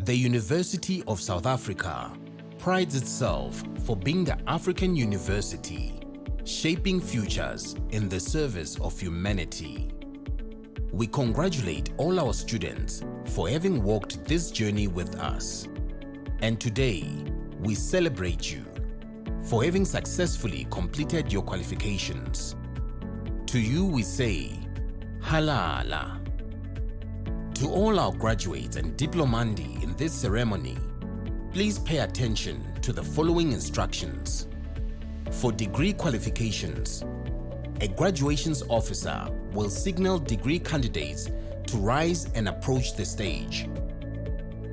The University of South Africa prides itself for being the African university, shaping futures in the service of humanity. We congratulate all our students for having walked this journey with us. And today, we celebrate you for having successfully completed your qualifications. To you we say, Halala. To all our graduates and diplomandi in this ceremony, please pay attention to the following instructions. For degree qualifications, a graduations officer will signal degree candidates to rise and approach the stage.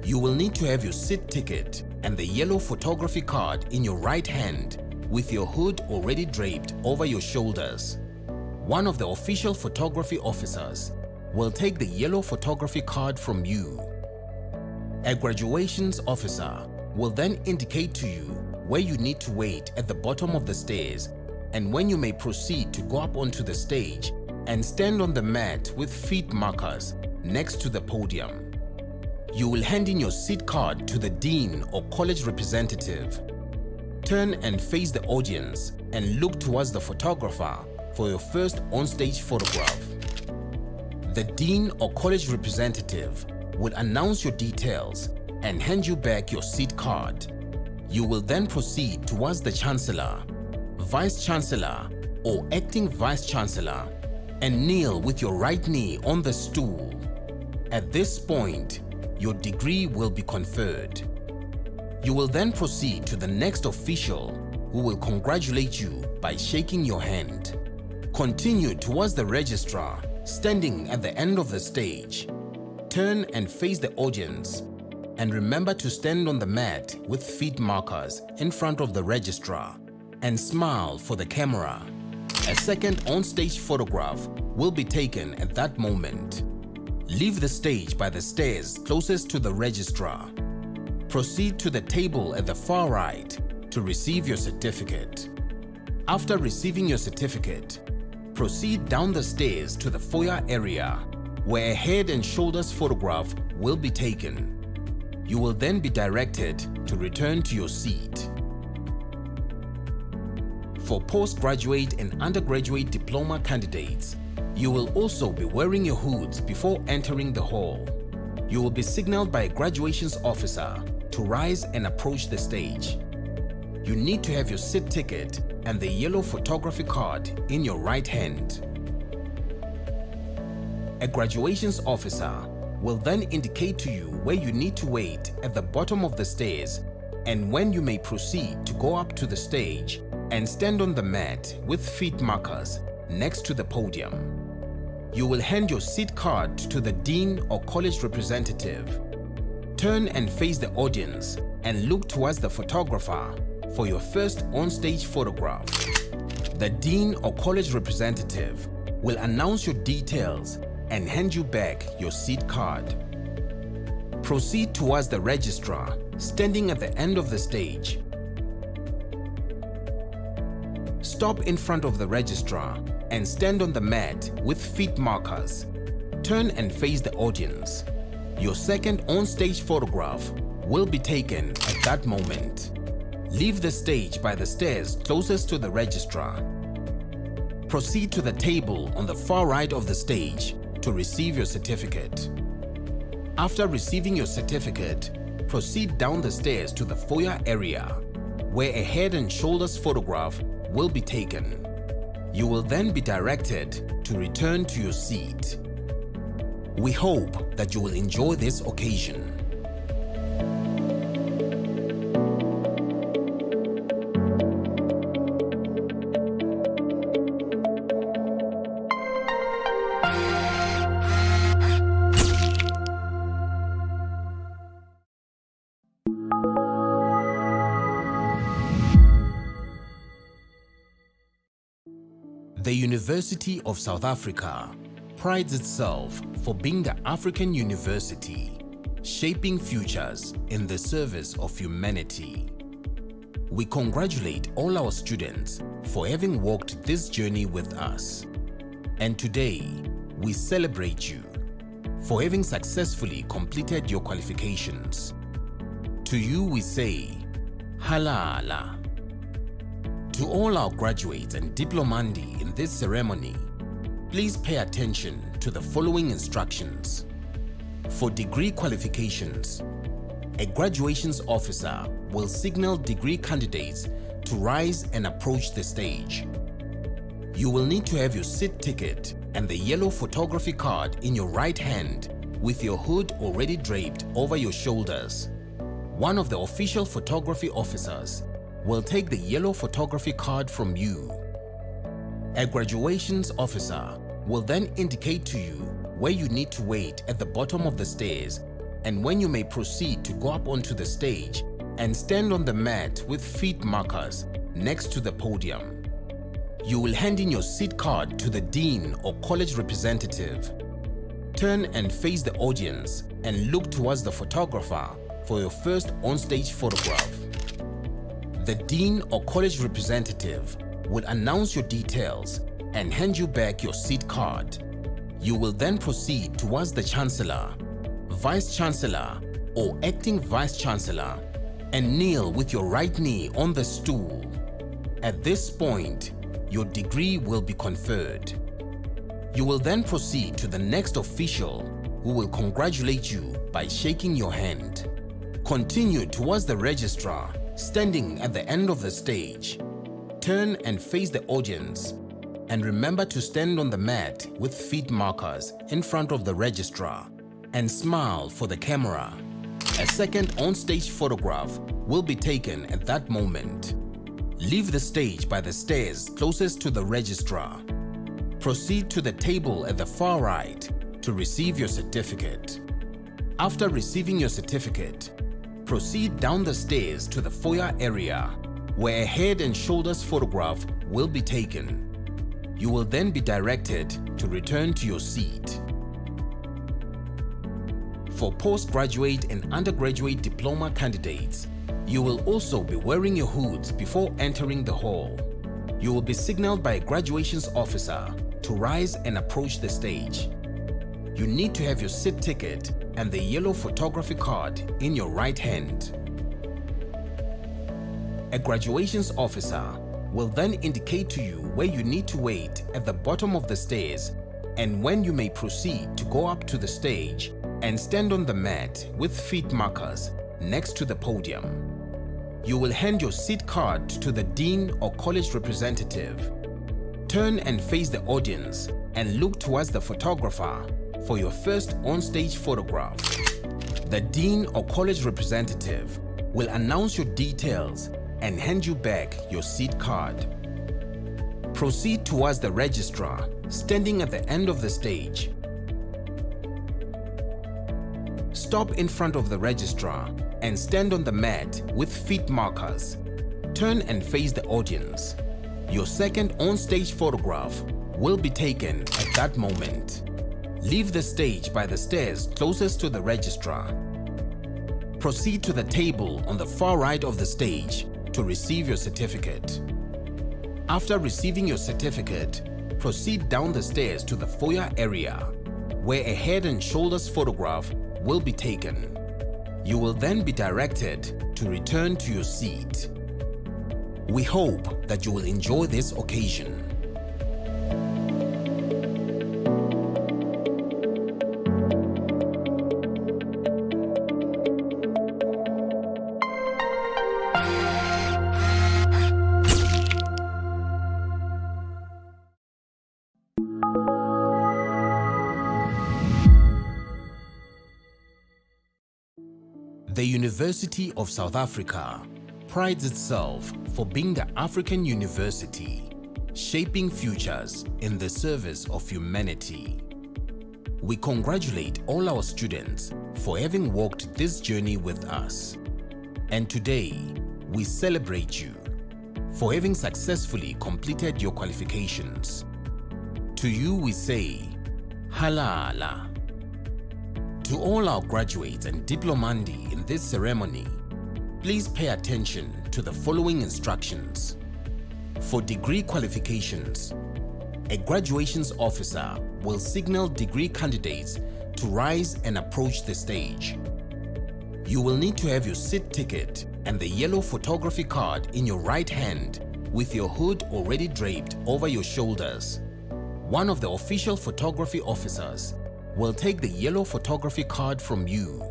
You will need to have your seat ticket and the yellow photography card in your right hand with your hood already draped over your shoulders. One of the official photography officers will take the yellow photography card from you. A graduations officer will then indicate to you where you need to wait at the bottom of the stairs and when you may proceed to go up onto the stage and stand on the mat with feet markers next to the podium. You will hand in your seat card to the dean or college representative. Turn and face the audience and look towards the photographer for your first on-stage photograph. The dean or college representative will announce your details and hand you back your seat card. You will then proceed towards the chancellor, vice chancellor, or acting vice chancellor and kneel with your right knee on the stool. At this point, your degree will be conferred. You will then proceed to the next official who will congratulate you by shaking your hand. Continue towards the registrar standing at the end of the stage. Turn and face the audience and remember to stand on the mat with feet markers in front of the registrar and smile for the camera. A second on-stage photograph will be taken at that moment. Leave the stage by the stairs closest to the registrar. Proceed to the table at the far right to receive your certificate. After receiving your certificate, proceed down the stairs to the foyer area where a head and shoulders photograph will be taken. You will then be directed to return to your seat. For postgraduate and undergraduate diploma candidates, you will also be wearing your hoods before entering the hall. You will be signaled by a graduations officer to rise and approach the stage. You need to have your seat ticket and the yellow photography card in your right hand. A graduations officer will then indicate to you where you need to wait at the bottom of the stairs and when you may proceed to go up to the stage and stand on the mat with feet markers next to the podium. You will hand your seat card to the dean or college representative. Turn and face the audience and look towards the photographer for your first on-stage photograph. The dean or college representative will announce your details and hand you back your seat card. Proceed towards the registrar standing at the end of the stage. Stop in front of the registrar and stand on the mat with feet markers. Turn and face the audience. Your second on-stage photograph will be taken at that moment. Leave the stage by the stairs closest to the registrar. Proceed to the table on the far right of the stage to receive your certificate. After receiving your certificate, proceed down the stairs to the foyer area where a head and shoulders photograph will be taken. You will then be directed to return to your seat. We hope that you will enjoy this occasion. The University of South Africa prides itself for being the African university, shaping futures in the service of humanity. We congratulate all our students for having walked this journey with us. And today, we celebrate you for having successfully completed your qualifications. To you we say, Halala. To all our graduates and diplomandi in this ceremony, please pay attention to the following instructions. For degree qualifications, a graduations officer will signal degree candidates to rise and approach the stage. You will need to have your seat ticket and the yellow photography card in your right hand with your hood already draped over your shoulders. One of the official photography officers will take the yellow photography card from you. A graduations officer will then indicate to you where you need to wait at the bottom of the stairs and when you may proceed to go up onto the stage and stand on the mat with feet markers next to the podium. You will hand in your seat card to the dean or college representative. Turn and face the audience and look towards the photographer for your first on-stage photograph. The dean or college representative will announce your details and hand you back your seat card. You will then proceed towards the Chancellor, Vice Chancellor or Acting Vice Chancellor and kneel with your right knee on the stool. At this point, your degree will be conferred. You will then proceed to the next official who will congratulate you by shaking your hand. Continue towards the registrar standing at the end of the stage. Turn and face the audience and remember to stand on the mat with feet markers in front of the registrar and smile for the camera. A second on-stage photograph will be taken at that moment. Leave the stage by the stairs closest to the registrar. Proceed to the table at the far right to receive your certificate. After receiving your certificate, proceed down the stairs to the foyer area where a head and shoulders photograph will be taken. You will then be directed to return to your seat. For postgraduate and undergraduate diploma candidates, you will also be wearing your hoods before entering the hall. You will be signaled by a graduations officer to rise and approach the stage. You need to have your seat ticket and the yellow photography card in your right hand. A graduations officer will then indicate to you where you need to wait at the bottom of the stairs and when you may proceed to go up to the stage and stand on the mat with feet markers next to the podium. You will hand your seat card to the dean or college representative. Turn and face the audience and look towards the photographer for your first on-stage photograph. The dean or college representative will announce your details and hand you back your seat card. Proceed towards the registrar standing at the end of the stage. Stop in front of the registrar and stand on the mat with feet markers. Turn and face the audience. Your second on-stage photograph will be taken at that moment. Leave the stage by the stairs closest to the registrar. Proceed to the table on the far right of the stage to receive your certificate. After receiving your certificate, proceed down the stairs to the foyer area where a head and shoulders photograph will be taken. You will then be directed to return to your seat. We hope that you will enjoy this occasion. The University of South Africa prides itself for being the African university, shaping futures in the service of humanity. We congratulate all our students for having walked this journey with us. And today, we celebrate you for having successfully completed your qualifications. To you we say, Halala. To all our graduates and diplomandi in this ceremony, please pay attention to the following instructions. For degree qualifications, A graduations officer will signal degree candidates to rise and approach the stage. You will need to have your seat ticket and the yellow photography card in your right hand with your hood already draped over your shoulders. One of the official photography officers will take the yellow photography card from you.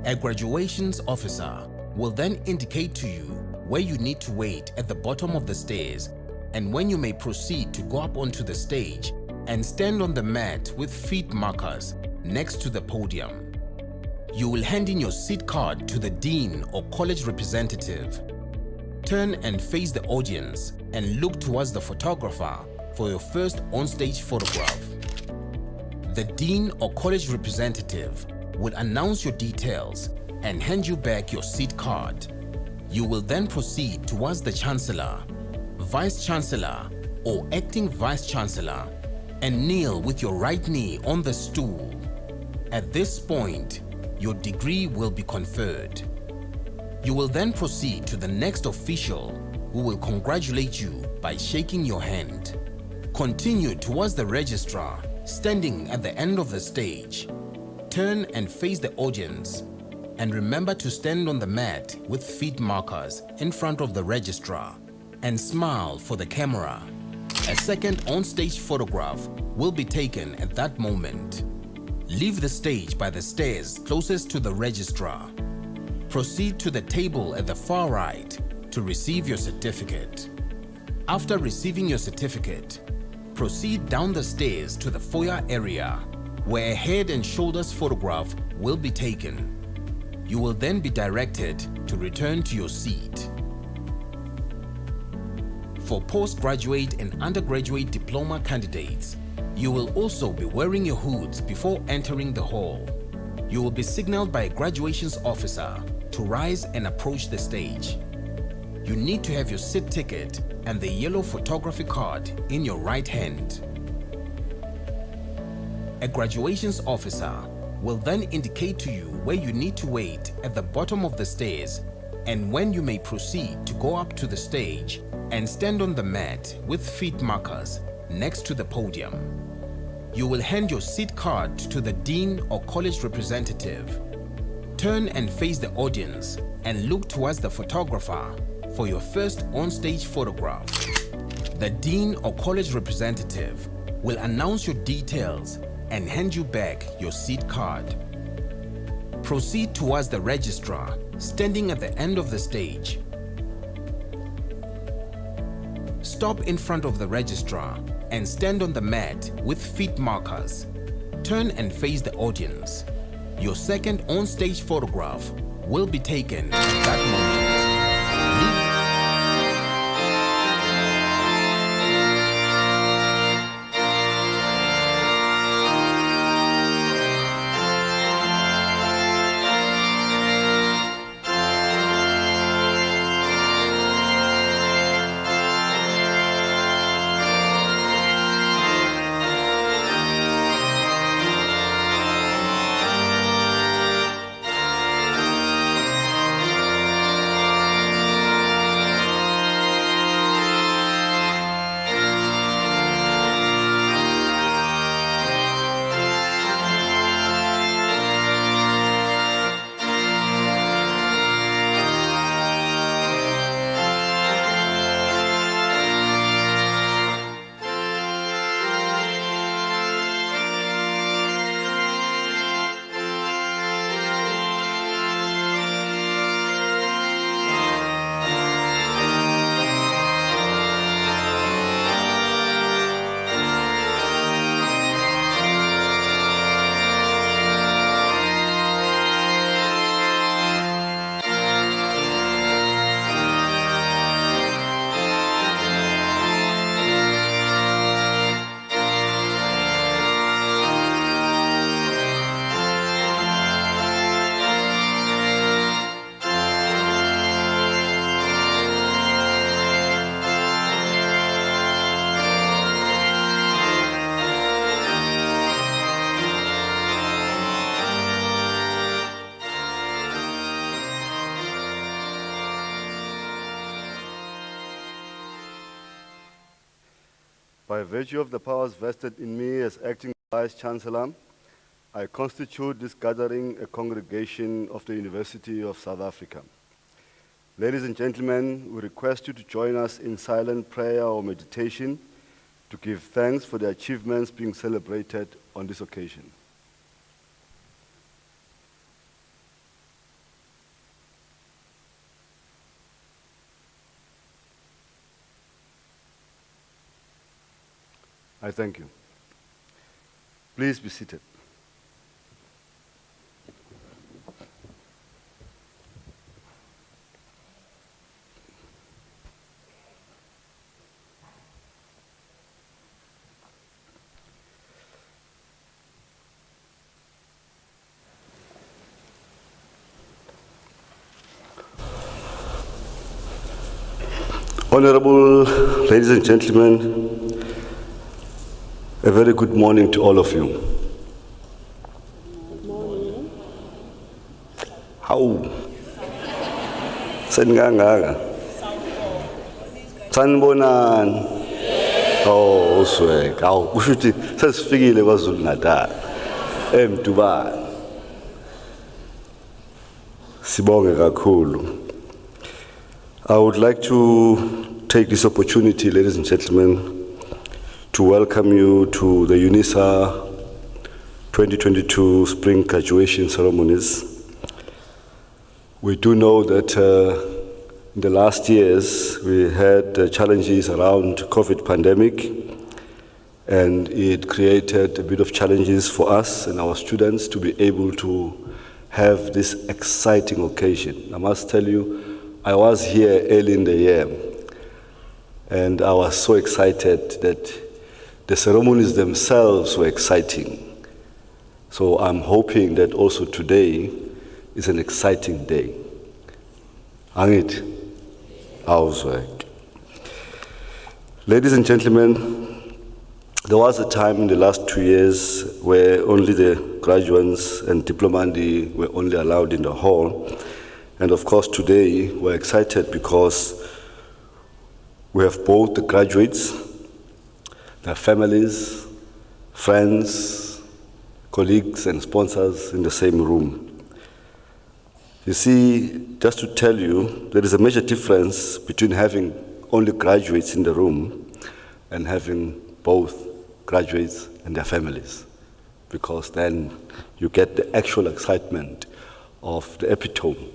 A graduations officer will then indicate to you where you need to wait at the bottom of the stairs and when you may proceed to go up onto the stage and stand on the mat with feet markers next to the podium. You will hand in your seat card to the dean or college representative. Turn and face the audience and look towards the photographer for your first on-stage photograph. The dean or college representative will announce your details and hand you back your seat card. You will then proceed towards the chancellor, vice chancellor or acting vice chancellor and kneel with your right knee on the stool. At this point, your degree will be conferred. You will then proceed to the next official who will congratulate you by shaking your hand. Continue towards the registrar standing at the end of the stage. Turn and face the audience and remember to stand on the mat with feet markers in front of the registrar and smile for the camera. A second on-stage photograph will be taken at that moment. Leave the stage by the stairs closest to the registrar. Proceed to the table at the far right to receive your certificate. After receiving your certificate, proceed down the stairs to the foyer area where a head and shoulders photograph will be taken. You will then be directed to return to your seat. For postgraduate and undergraduate diploma candidates, you will also be wearing your hoods before entering the hall. You will be signaled by a graduations officer to rise and approach the stage. You need to have your seat ticket and the yellow photography card in your right hand. A graduations officer will then indicate to you where you need to wait at the bottom of the stairs and when you may proceed to go up to the stage and stand on the mat with feet markers next to the podium. You will hand your seat card to the dean or college representative. Turn and face the audience and look towards the photographer for your first on-stage photograph. The dean or college representative will announce your details and hand you back your seat card. Proceed towards the registrar standing at the end of the stage. Stop in front of the registrar and stand on the mat with feet markers. Turn and face the audience. Your second on-stage photograph will be taken at that moment. By virtue of the powers vested in me as acting Vice-Chancellor, I constitute this gathering a congregation of the University of South Africa. Ladies and gentlemen, we request you to join us in silent prayer or meditation to give thanks for the achievements being celebrated on this occasion. I thank you. Please be seated. Honorable ladies and gentlemen, a very good morning to all of you. Good morning. How? Sengangaga. Sanbonan. Oh, uswek. Aw, kushuthi sesifikile kwaZulu Natal. Emdubane. Sibonge kakhulu. I would like to take this opportunity, ladies and gentlemen, to welcome you to the UNISA 2022 Spring Graduation Ceremonies. We do know that in the last years we had challenges around COVID pandemic, and it created a bit of challenges for us and our students to be able to have this exciting occasion. I must tell you, I was here early in the year, and I was so excited that the ceremonies themselves were exciting. So I'm hoping that also today is an exciting day. Angit, ausweg. Ladies and gentlemen, there was a time in the last 2 years where only the graduates and diplomandi were only allowed in the hall. And of course today we're excited because we have both the graduates, their families, friends, colleagues and sponsors in the same room. You see, just to tell you, there is a major difference between having only graduates in the room and having both graduates and their families, because then you get the actual excitement of the epitome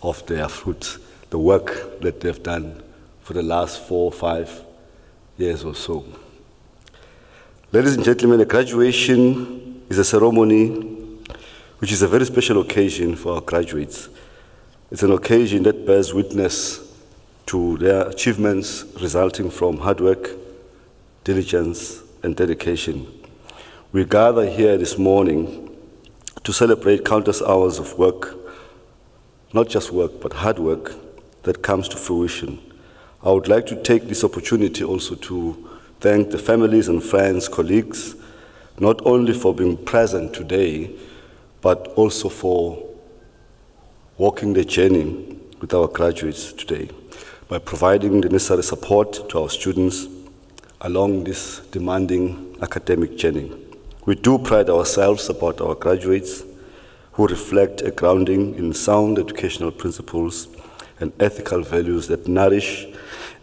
of their fruits, the work that they've done for the last 4 or 5 years or so. Ladies and gentlemen, a graduation is a ceremony which is a very special occasion for our graduates. It's an occasion that bears witness to their achievements resulting from hard work, diligence, and dedication. We gather here this morning to celebrate countless hours of work, not just work, but hard work that comes to fruition. I would like to take this opportunity also to thank the families and friends, colleagues, not only for being present today, but also for walking the journey with our graduates today by providing the necessary support to our students along this demanding academic journey. We do pride ourselves about our graduates who reflect a grounding in sound educational principles and ethical values that nourish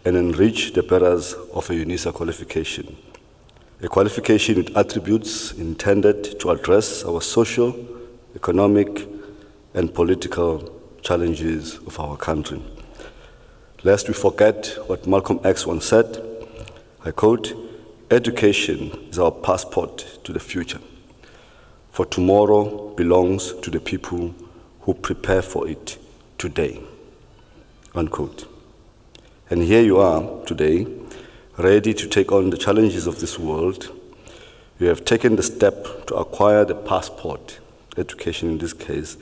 and enrich the bearers of a UNISA qualification. A qualification with attributes intended to address our social, economic, and political challenges of our country. Lest we forget what Malcolm X once said, I quote, "Education is our passport to the future, for tomorrow belongs to the people who prepare for it today," unquote. And here you are today, ready to take on the challenges of this world. You have taken the step to acquire the passport, education in this case,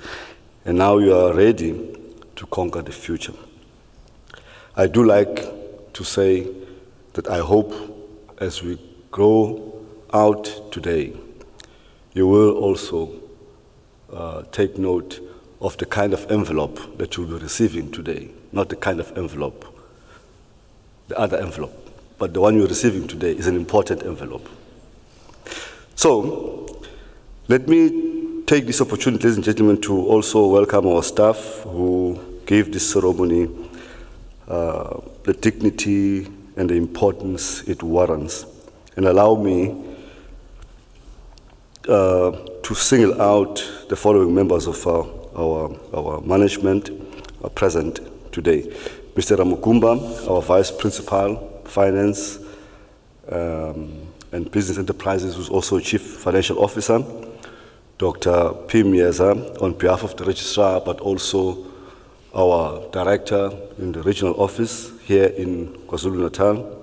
and now you are ready to conquer the future. I do like to say that I hope as we grow out today, you will also take note of the kind of envelope that you'll be receiving today, not the kind of envelope, the other envelope but the one you're receiving today is an important envelope. So, let me take this opportunity, ladies and gentlemen, to also welcome our staff who gave this ceremony the dignity and the importance it warrants. And allow me to single out the following members of our management present today. Mr. Ramukumba, our Vice Principal, Finance and Business Enterprises, who's also Chief Financial Officer. Dr. Pim Yeza, on behalf of the Registrar, but also our Director in the Regional Office here in KwaZulu-Natal.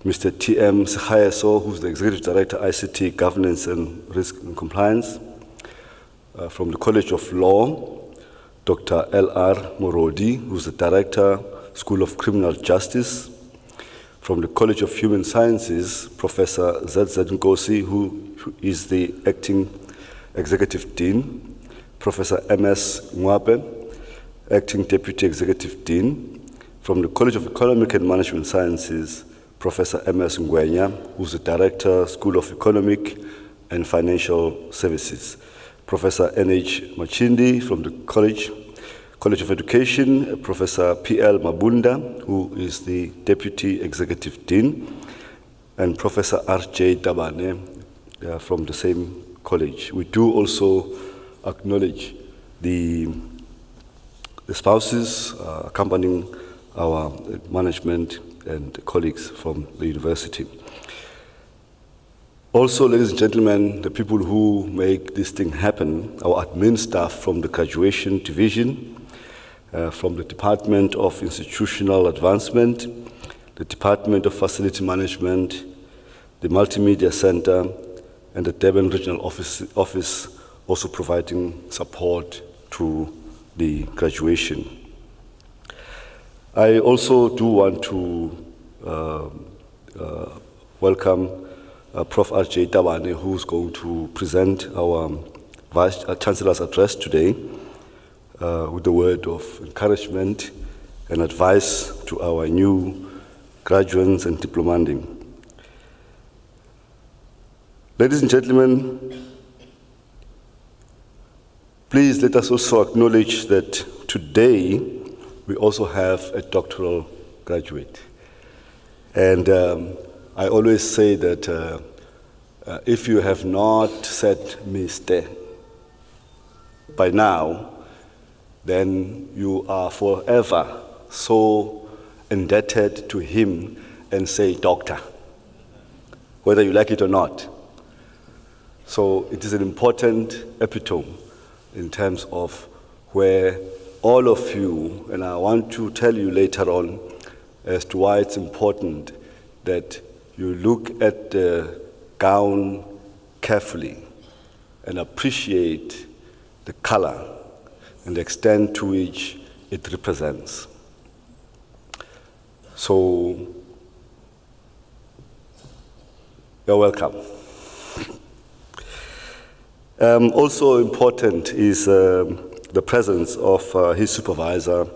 Mr. T.M. Sekhayeso, who's the Executive Director, ICT, Governance and Risk and Compliance. From the College of Law, Dr. L.R. Morodi, who's the Director, School of Criminal Justice. From the College of Human Sciences, Professor Z.Z. Nkosi, who is the Acting Executive Dean. Professor M.S. Ngwabe, Acting Deputy Executive Dean. From the College of Economic and Management Sciences, Professor M.S. Ngwenya, who's the Director, School of Economic and Financial Services. Professor N.H. Machindi from the College of Education, Professor P.L. Mabunda, who is the Deputy Executive Dean, and Professor R.J. Tabane from the same college. We do also acknowledge the spouses accompanying our management and colleagues from the university. Also, ladies and gentlemen, the people who make this thing happen, our admin staff from the graduation division, from the Department of Institutional Advancement, the Department of Facility Management, the Multimedia Center, and the Durban Regional Office also providing support to the graduation. I also do want to welcome Prof. R.J. Tabane, who's going to present our Vice Chancellor's address today with the word of encouragement and advice to our new graduates and diplomandi. Ladies and gentlemen, please let us also acknowledge that today we also have a doctoral graduate. And I always say that if you have not said Mr. by now, then you are forever so indebted to him and say doctor, whether you like it or not. So it is an important epitome in terms of where all of you, and I want to tell you later on as to why it's important that you look at the gown carefully and appreciate the color and the extent to which it represents. So, you're welcome. Also important is the presence of his supervisor,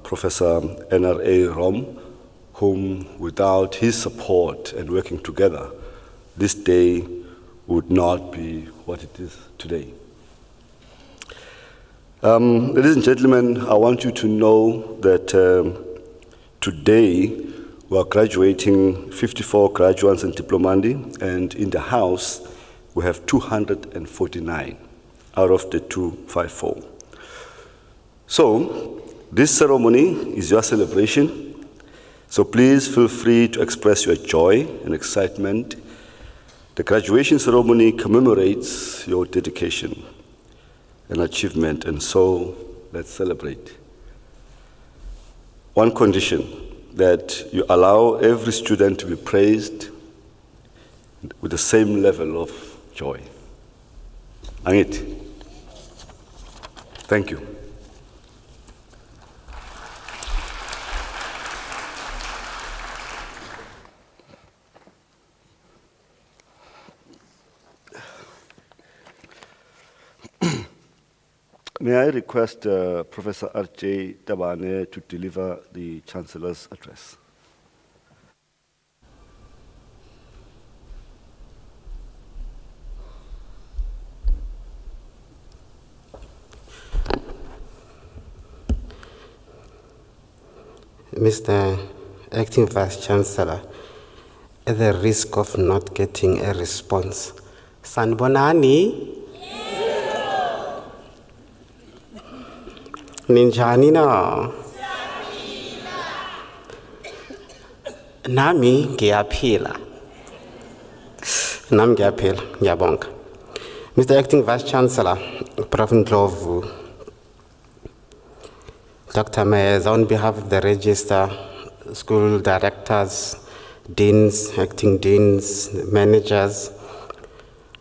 Professor N.R.A. Rom, whom without his support and working together, this day would not be what it is today. Ladies and gentlemen, I want you to know that today we are graduating 54 graduates and diplomandi, and in the House we have 249 out of the 254. So, this ceremony is your celebration. So please feel free to express your joy and excitement. The graduation ceremony commemorates your dedication and achievement, and so let's celebrate. One condition, that you allow every student to be praised with the same level of joy. Angit. Thank you. May I request Professor R.J. Tabane to deliver the Chancellor's address? Mr. Acting Vice Chancellor, at the risk of not getting a response, Sanbonani? Ninjani no? Nami ngiyaphila. Nami ngiyaphila, ngiyabonga. Mr. Acting Vice Chancellor, Prof. Ndlovu, Dr. Mayes, on behalf of the Register, school directors, deans, acting deans, managers,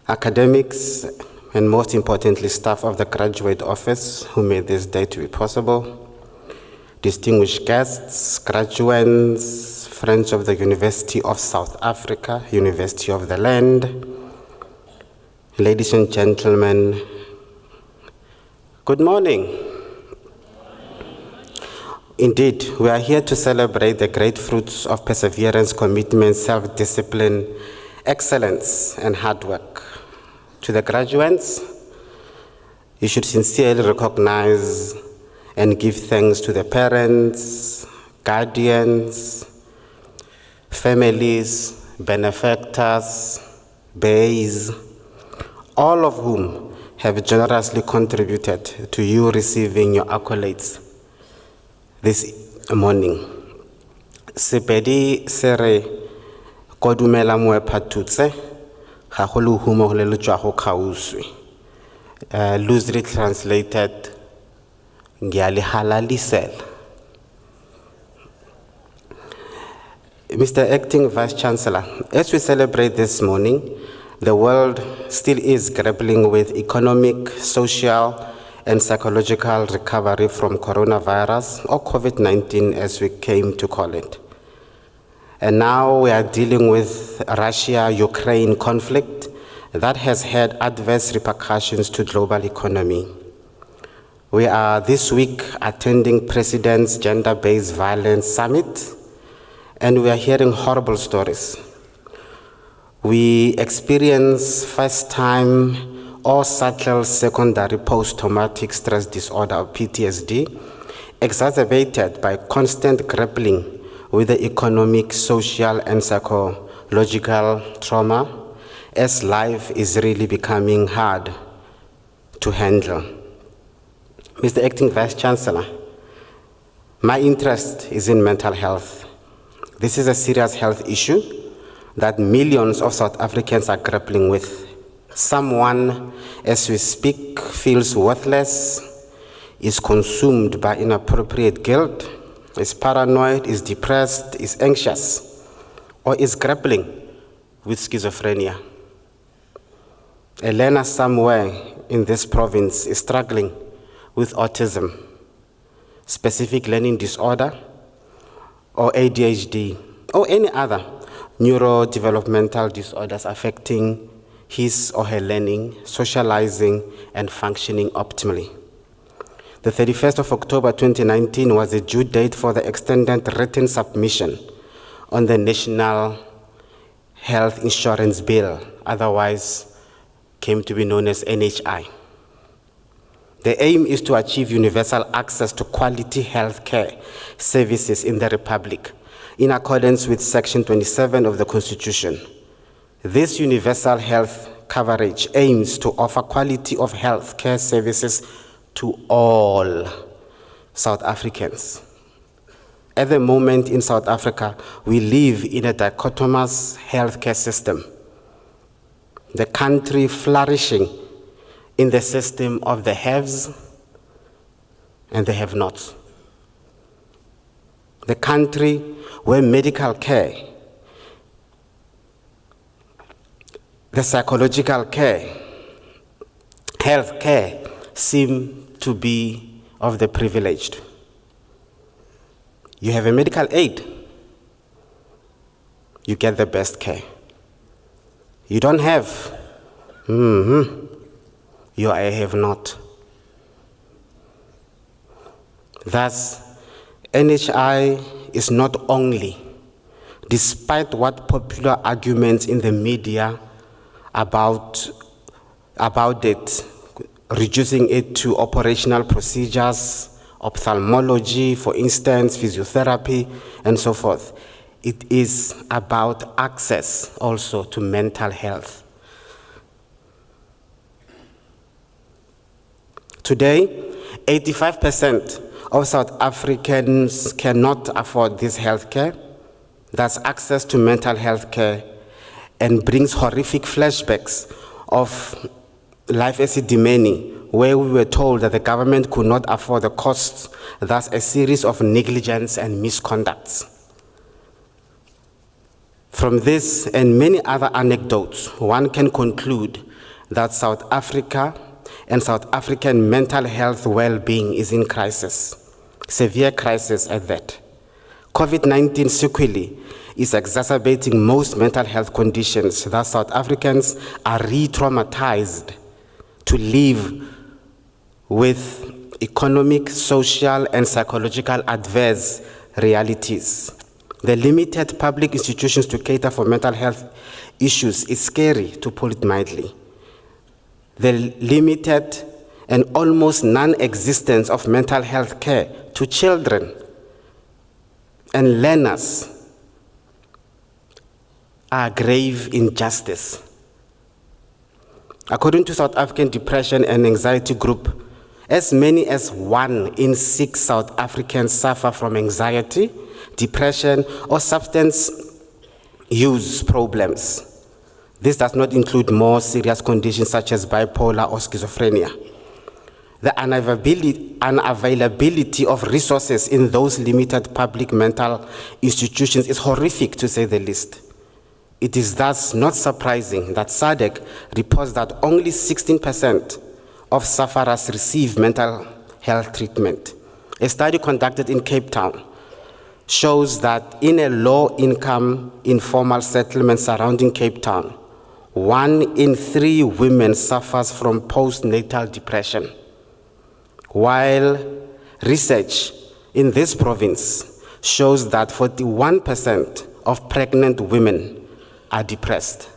academics, and most importantly, staff of the Graduate Office who made this day to be possible, distinguished guests, graduates, friends of the University of South Africa, University of the Land, ladies and gentlemen, good morning. Indeed, we are here to celebrate the great fruits of perseverance, commitment, self-discipline, excellence, and hard work. To the graduates, you should sincerely recognize and give thanks to the parents, guardians, families, benefactors, bays, all of whom have generously contributed to you receiving your accolades this morning. Sepedi sere kodumela moepatutse ga go le humo go le letswa go kgauswi. Loosely translated, ngiyalihalalisela. Mr. Acting Vice Chancellor, as we celebrate this morning, the world still is grappling with economic, social, and psychological recovery from coronavirus, or COVID-19 as we came to call it. And now we are dealing with Russia-Ukraine conflict that has had adverse repercussions to global economy. We are this week attending President's Gender-Based Violence Summit, and we are hearing horrible stories. We experience first-time or subtle secondary post-traumatic stress disorder, or PTSD, exacerbated by constant grappling with the economic, social, and psychological trauma, as life is really becoming hard to handle. Mr. Acting Vice Chancellor, my interest is in mental health. This is a serious health issue that millions of South Africans are grappling with. Someone, as we speak, feels worthless, is consumed by inappropriate guilt, is paranoid, is depressed, is anxious, or is grappling with schizophrenia. A learner somewhere in this province is struggling with autism, specific learning disorder, or ADHD, or any other neurodevelopmental disorders affecting his or her learning, socializing, and functioning optimally. The 31st of October 2019 was the due date for the extended written submission on the National Health Insurance Bill, otherwise came to be known as NHI. The aim is to achieve universal access to quality health care services in the Republic, in accordance with Section 27 of the Constitution. This universal health coverage aims to offer quality of health care services to all South Africans. At the moment in South Africa, we live in a dichotomous healthcare system. The country flourishing in the system of the haves and the have-nots. The country where medical care, the psychological care, health care seem to be of the privileged. You have a medical aid, you get the best care. You don't have, you are a have-not. Thus, NHI is not only, despite what popular arguments in the media about it, reducing it to operational procedures ophthalmology, for instance, physiotherapy, and so forth. It is about access also to mental health. Today, 85% of South Africans cannot afford this health care. That's access to mental health care, and brings horrific flashbacks of life as Idimeni, where we were told that the government could not afford the costs, thus a series of negligence and misconducts. From this and many other anecdotes, one can conclude that South Africa and South African mental health well-being is in crisis, severe crisis at that. COVID-19 sequelae is exacerbating most mental health conditions. Thus, South Africans are re-traumatized to live with economic, social, and psychological adverse realities. The limited public institutions to cater for mental health issues is scary, to put it mildly. The limited and almost non-existence of mental health care to children and learners are grave injustice. According to South African Depression and Anxiety Group, as many as 1 in 6 South Africans suffer from anxiety, depression, or substance use problems. This does not include more serious conditions such as bipolar or schizophrenia. The unavailability of resources in those limited public mental institutions is horrific, to say the least. It is thus not surprising that SADC reports that only 16% of sufferers receive mental health treatment. A study conducted in Cape Town shows that in a low-income informal settlement surrounding Cape Town, 1 in 3 women suffers from postnatal depression, while research in this province shows that 41% of pregnant women are depressed,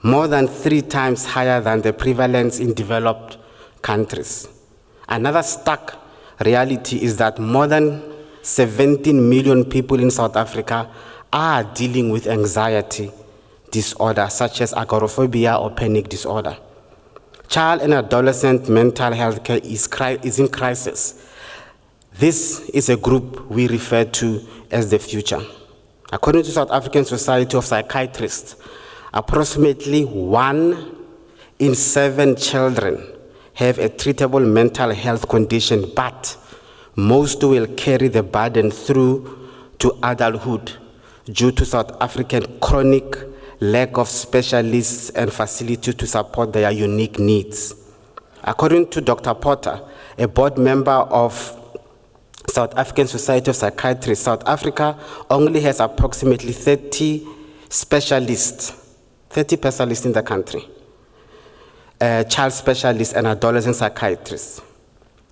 more than 3 times higher than the prevalence in developed countries. Another stark reality is that more than 17 million people in South Africa are dealing with anxiety disorder, such as agoraphobia or panic disorder. Child and adolescent mental health care is in crisis. This is a group we refer to as the future. According to South African Society of Psychiatrists, approximately 1 in 7 children have a treatable mental health condition, but most will carry the burden through to adulthood due to South African chronic lack of specialists and facilities to support their unique needs. According to Dr. Porter, a board member of South African Society of Psychiatrists, South Africa only has approximately 30 specialists in the country, child specialists and adolescent psychiatrists.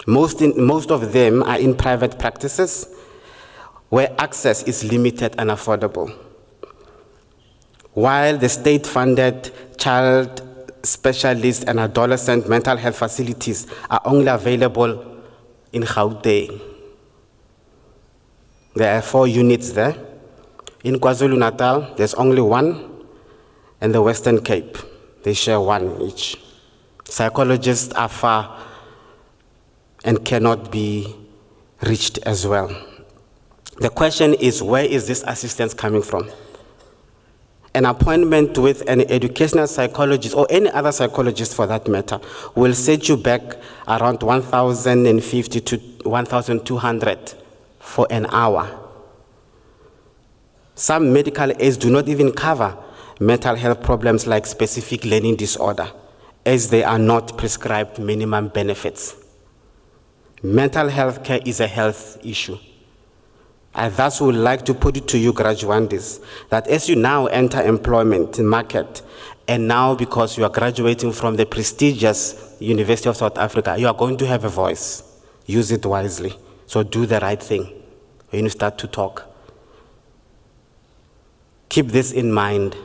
Most of them are in private practices where access is limited and affordable, while the state-funded child specialist and adolescent mental health facilities are only available in Gauteng. There are 4 units there. In KwaZulu-Natal, there's only 1, and the Western Cape, they share 1 each. Psychologists are far and cannot be reached as well. The question is, where is this assistance coming from? An appointment with an educational psychologist or any other psychologist for that matter will set you back around 1,050 to 1,200 for an hour. Some medical aids do not even cover mental health problems like specific learning disorder, as they are not prescribed minimum benefits. Mental health care is a health issue. I thus would like to put it to you, graduands, that as you now enter employment market, and now because you are graduating from the prestigious University of South Africa, you are going to have a voice. Use it wisely. So do the right thing when you start to talk. Keep this in mind.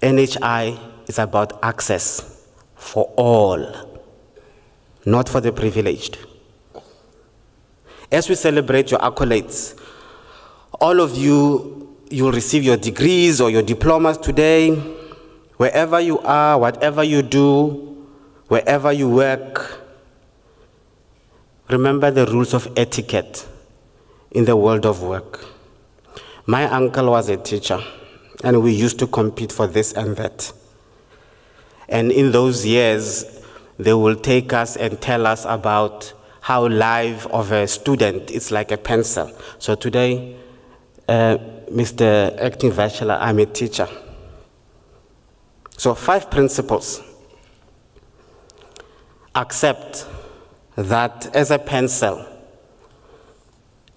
NHI is about access for all. not for the privileged. As we celebrate your accolades, all of you, you'll receive your degrees or your diplomas today. Wherever you are, whatever you do, wherever you work, remember the rules of etiquette in the world of work. My uncle was a teacher, and we used to compete for this and that. And in those years, they will take us and tell us about how life of a student is like a pencil. So today, Mr. Acting Vice Chancellor, I'm a teacher. So 5 principles. Accept that as a pencil,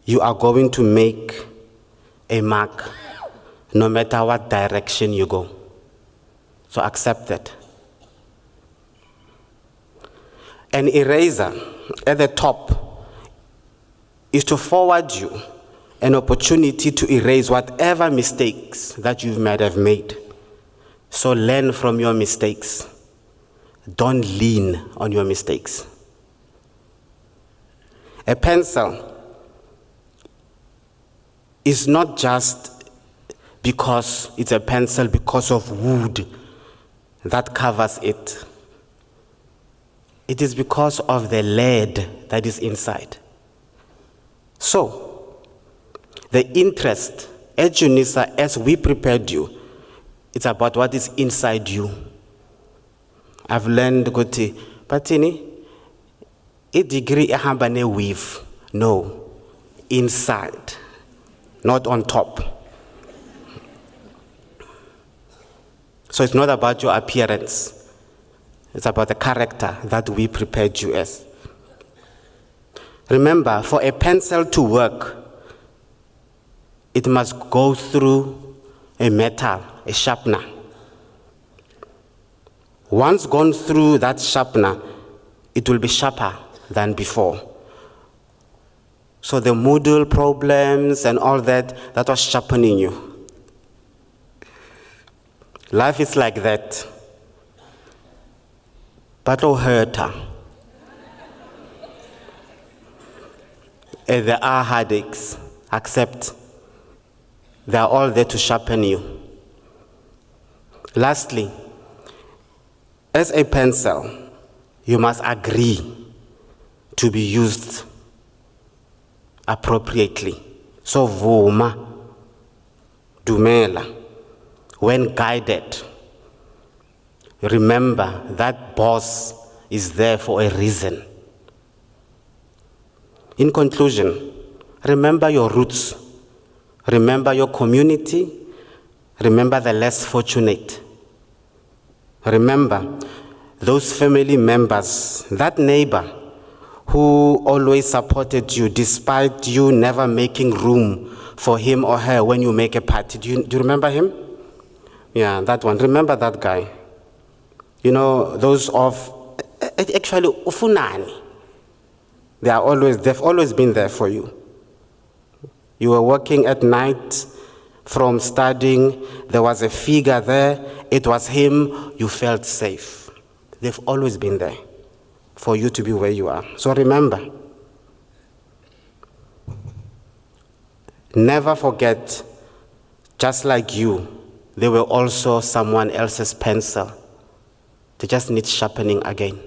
you are going to make a mark no matter what direction you go. So accept that. An eraser at the top is to forward you an opportunity to erase whatever mistakes that you might have made. So learn from your mistakes. Don't lean on your mistakes. A pencil is not just because it's a pencil because of wood that covers it. It is because of the lead that is inside. So, the interest at UNISA, as we prepared you, it's about what is inside you. I've learned, Patini, a degree ehamba ne weave. No, inside, not on top. So it's not about your appearance. It's about the character that we prepared you as. Remember, for a pencil to work, it must go through a metal, a sharpener. Once gone through that sharpener, it will be sharper than before. So the Moodle problems and all that was sharpening you. Life is like that. But oh, hurt her. And there are headaches. Accept. They are all there to sharpen you. Lastly, as a pencil, you must agree to be used appropriately. So vuma, dumela, when guided, remember that boss is there for a reason. In conclusion, remember your roots, remember your community, remember the less fortunate. Remember those family members, that neighbor who always supported you despite you never making room for him or her when you make a party. Do you remember him? Yeah, that one. Remember that guy. You know, those of, actually, ufunani. They've always been there for you. You were working at night from studying. There was a figure there. It was him. You felt safe. They've always been there for you to be where you are. So remember, never forget, just like you, they were also someone else's pencil. They just need sharpening again.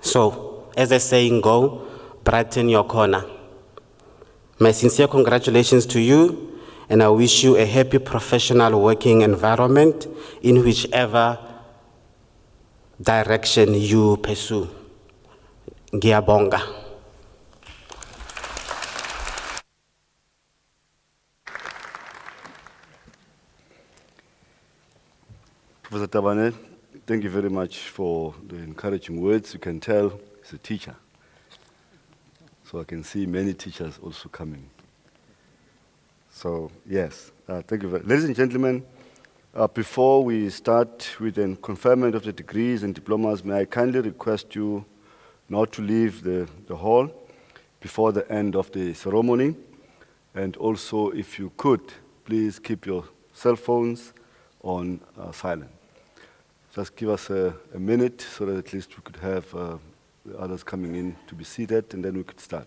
So, as the saying go, brighten your corner. My sincere congratulations to you, and I wish you a happy professional working environment in whichever direction you pursue. Ngiyabonga. Professor Tabane, thank you very much for the encouraging words. You can tell he's a teacher. So I can see many teachers also coming. So, yes, thank you very much. Ladies and gentlemen, before we start with the conferment of the degrees and diplomas, may I kindly request you not to leave the hall before the end of the ceremony. And also, if you could, please keep your cell phones on silent. just give us a minute so that at least we could have the others coming in to be seated, and then we could start.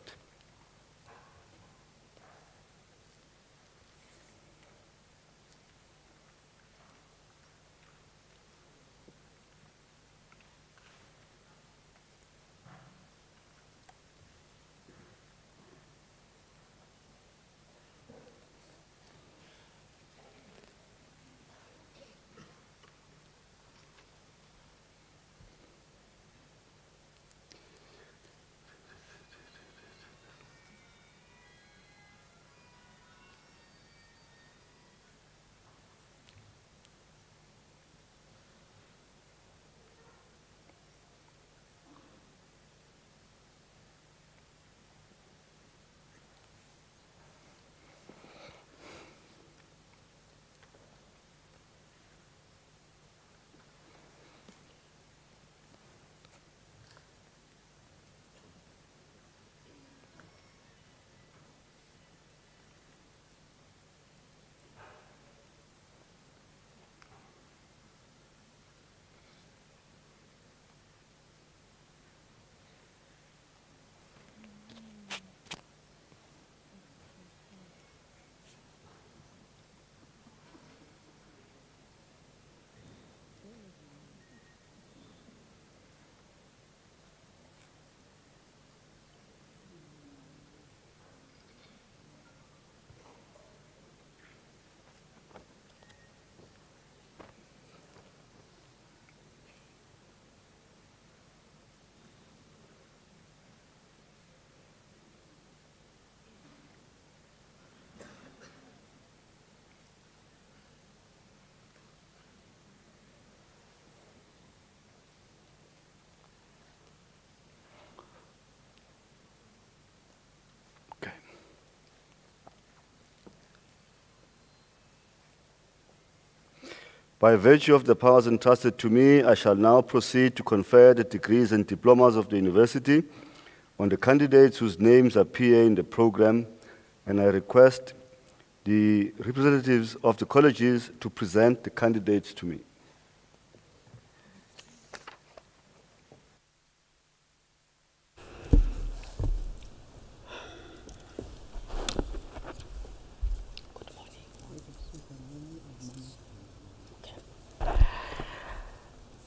By virtue of the powers entrusted to me, I shall now proceed to confer the degrees and diplomas of the university on the candidates whose names appear in the program, and I request the representatives of the colleges to present the candidates to me.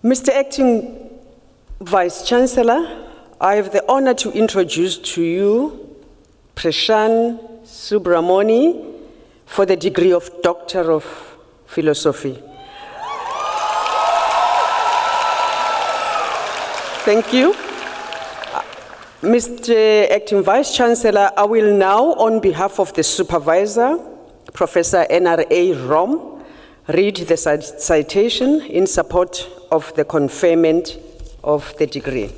Mr. Acting Vice-Chancellor, I have the honor to introduce to you Prashan Subramani for the degree of Doctor of Philosophy. Thank you. Mr. Acting Vice-Chancellor, I will now, on behalf of the Supervisor, Professor N.R.A. Rom, read the citation in support of the conferment of the degree.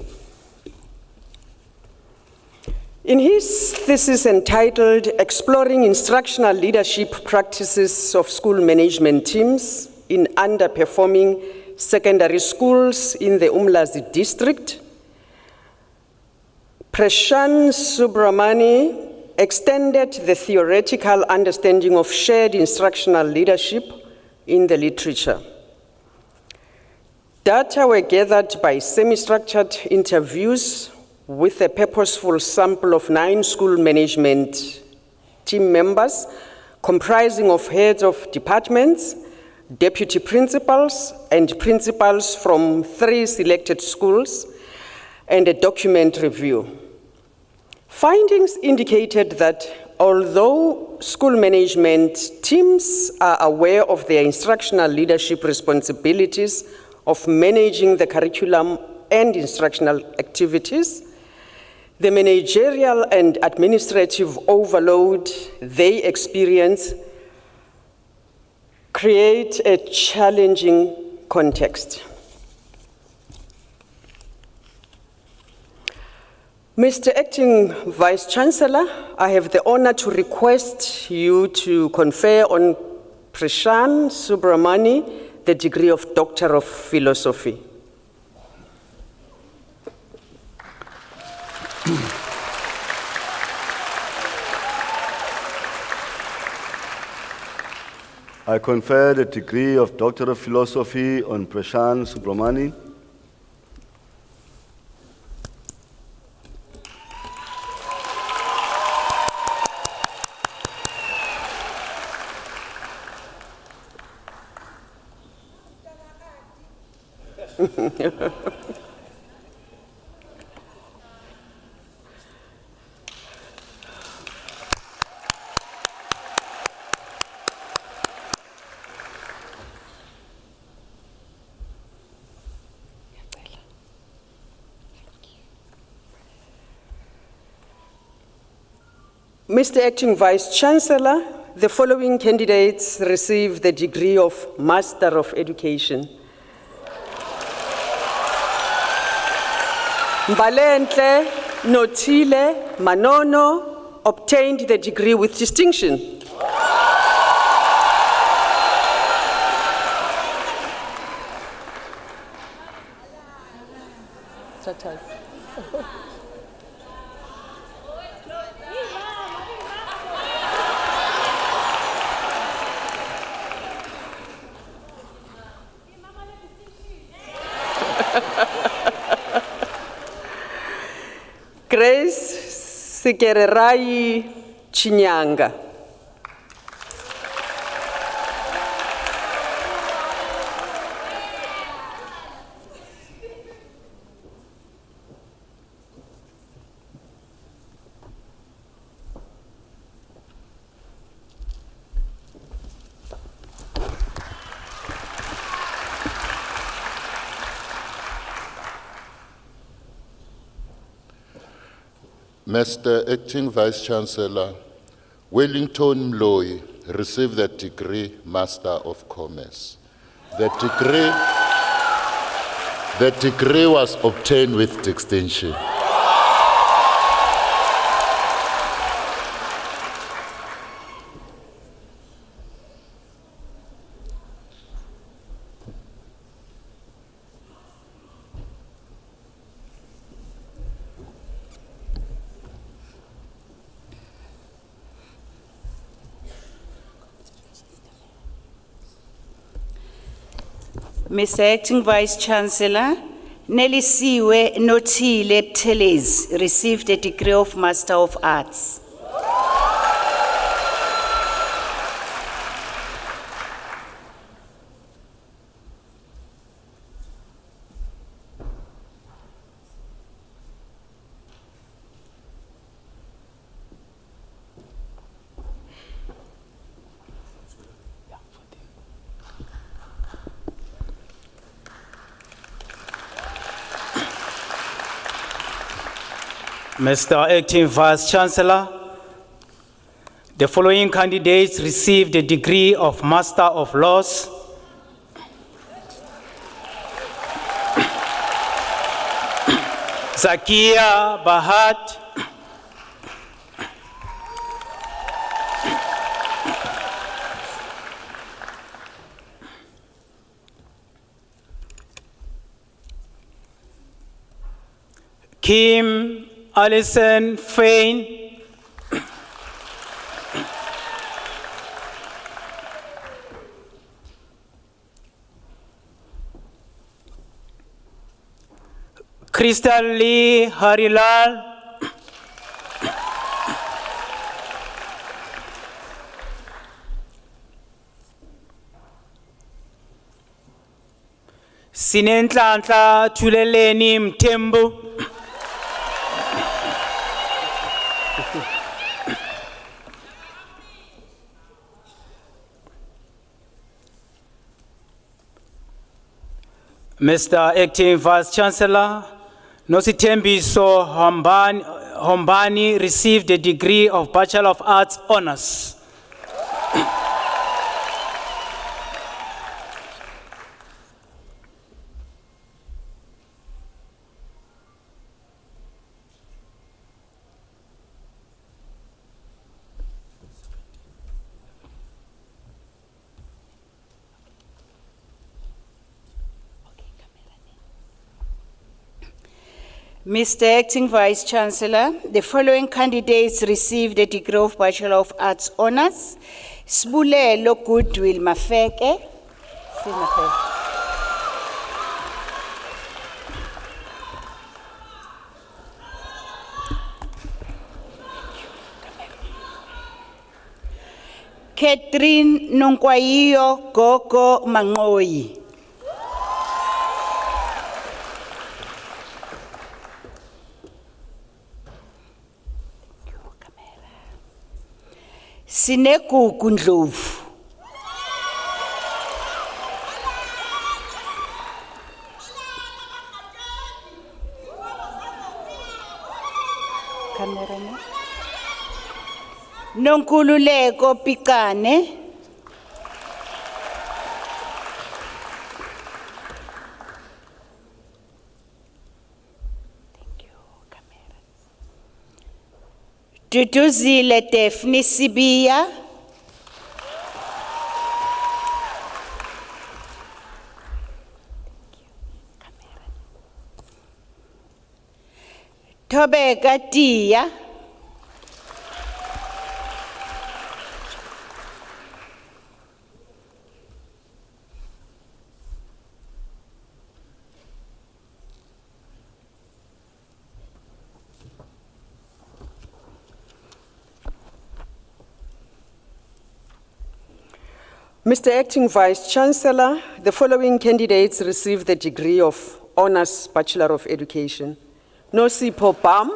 In his thesis entitled Exploring Instructional Leadership Practices of School Management Teams in Underperforming Secondary Schools in the Umlazi District, Prashan Subramani extended the theoretical understanding of shared instructional leadership in the literature. Data were gathered by semi-structured interviews with a purposeful sample of 9 school management team members comprising of heads of departments, deputy principals, and principals from 3 selected schools, and a document review. Findings indicated that although school management teams are aware of their instructional leadership responsibilities of managing the curriculum and instructional activities, the managerial and administrative overload they experience create a challenging context. Mr. Acting Vice-Chancellor, I have the honor to request you to confer on Prashan Subramani the degree of Doctor of Philosophy. I confer the degree of Doctor of Philosophy on Prashant Subramani. Mr. Acting Vice Chancellor, the following candidates receive the degree of Master of Education. Mbalenhle Nothile Manono obtained the degree with distinction. Grace Sikererai Chinyanga. Mr. Acting Vice Chancellor, Wellington Mloyi received the degree Master of Commerce. The degree was obtained with distinction. Mr. Acting Vice Chancellor, Nelisiwe Nothile Buthelezi received a degree of Master of Arts. Mr. Acting Vice Chancellor, the following candidates received the degree of Master of Laws. Zakia Bahat, Kim Alison Fain, Crystal Lee Harilal, Sinenhlanhla Thuleleni Mthembu, Mr. Acting Vice Chancellor, Nosithembiso Hombani received the degree of Bachelor of Arts Honours. Mr. Acting Vice Chancellor, the following candidates received the degree of Bachelor of Arts Honours. Sibulelo Goodwill Mafeke. Catherine Nonkwayo Gogo Mangoyi. Sinegugu Ndlovu. Cameraman. Nonkululeko Pikane. Duduzile Daphne Sibiya. Thobeka Tiya. Mr. Acting Vice-Chancellor, the following candidates receive the degree of Honours Bachelor of Education. Nosipho Bam,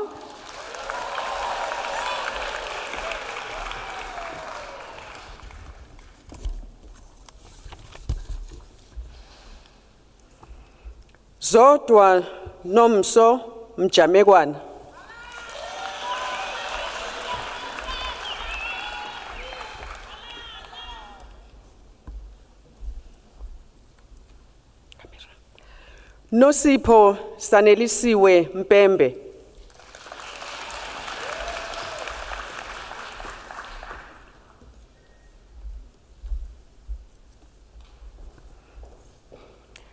Zodwa Nomso Mjamekwana, Nosipho Sanelisiwe Mpembe,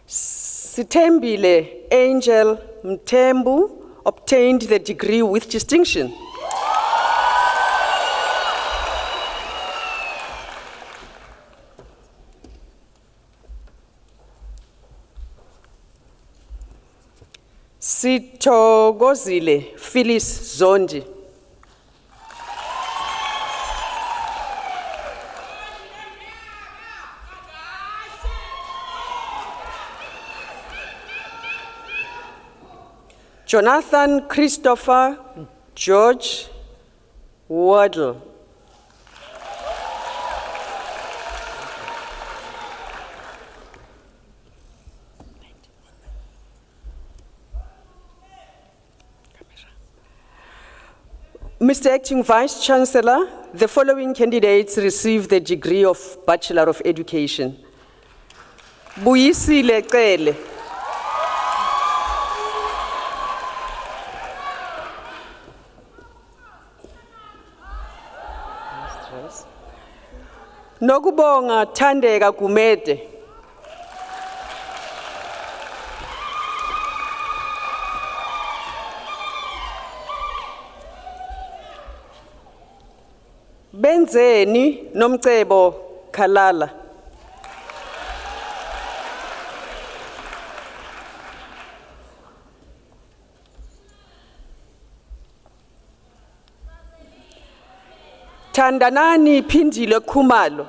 Sithembile Angel Mthembu obtained the degree with distinction. Sithokozile Phyllis Zondi, Jonathan Christopher George Waddle, Mr. Acting Vice-Chancellor, the following candidates receive the degree of Bachelor of Education. Buyisile Cele, Nokubonga Thandeka Gumede, Benzeni Nomcebo Khalala, Thandanani Phindile Khumalo,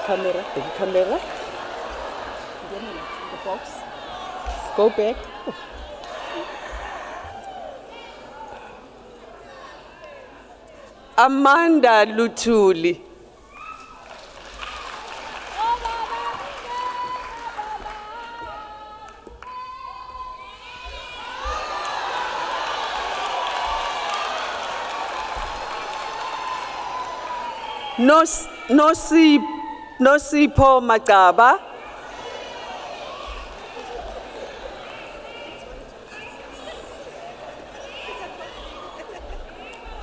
camera, the box, go back. Amanda Luthuli, Nosipho Magaba,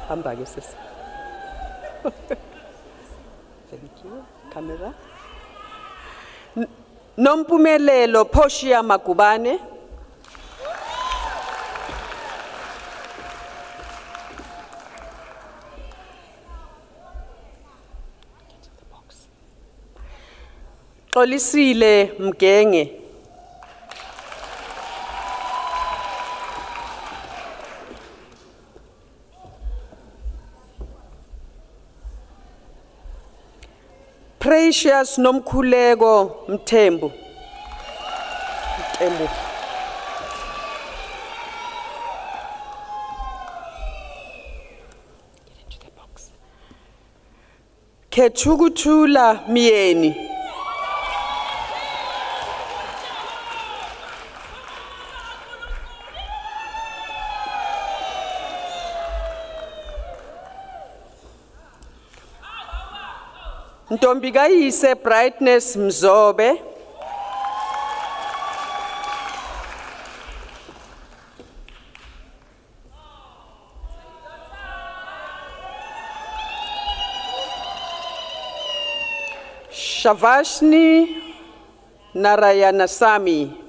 hamba ke sisi. Thank Camera. Nompumelelo Portia Magubane. Xolisile Mgenge. Precious Nomkhuleko Mthembu. Mthembu. Kethukuthula Mieni. Ntombikayise Brightness Mzobe. Shavashni Narayanasamy.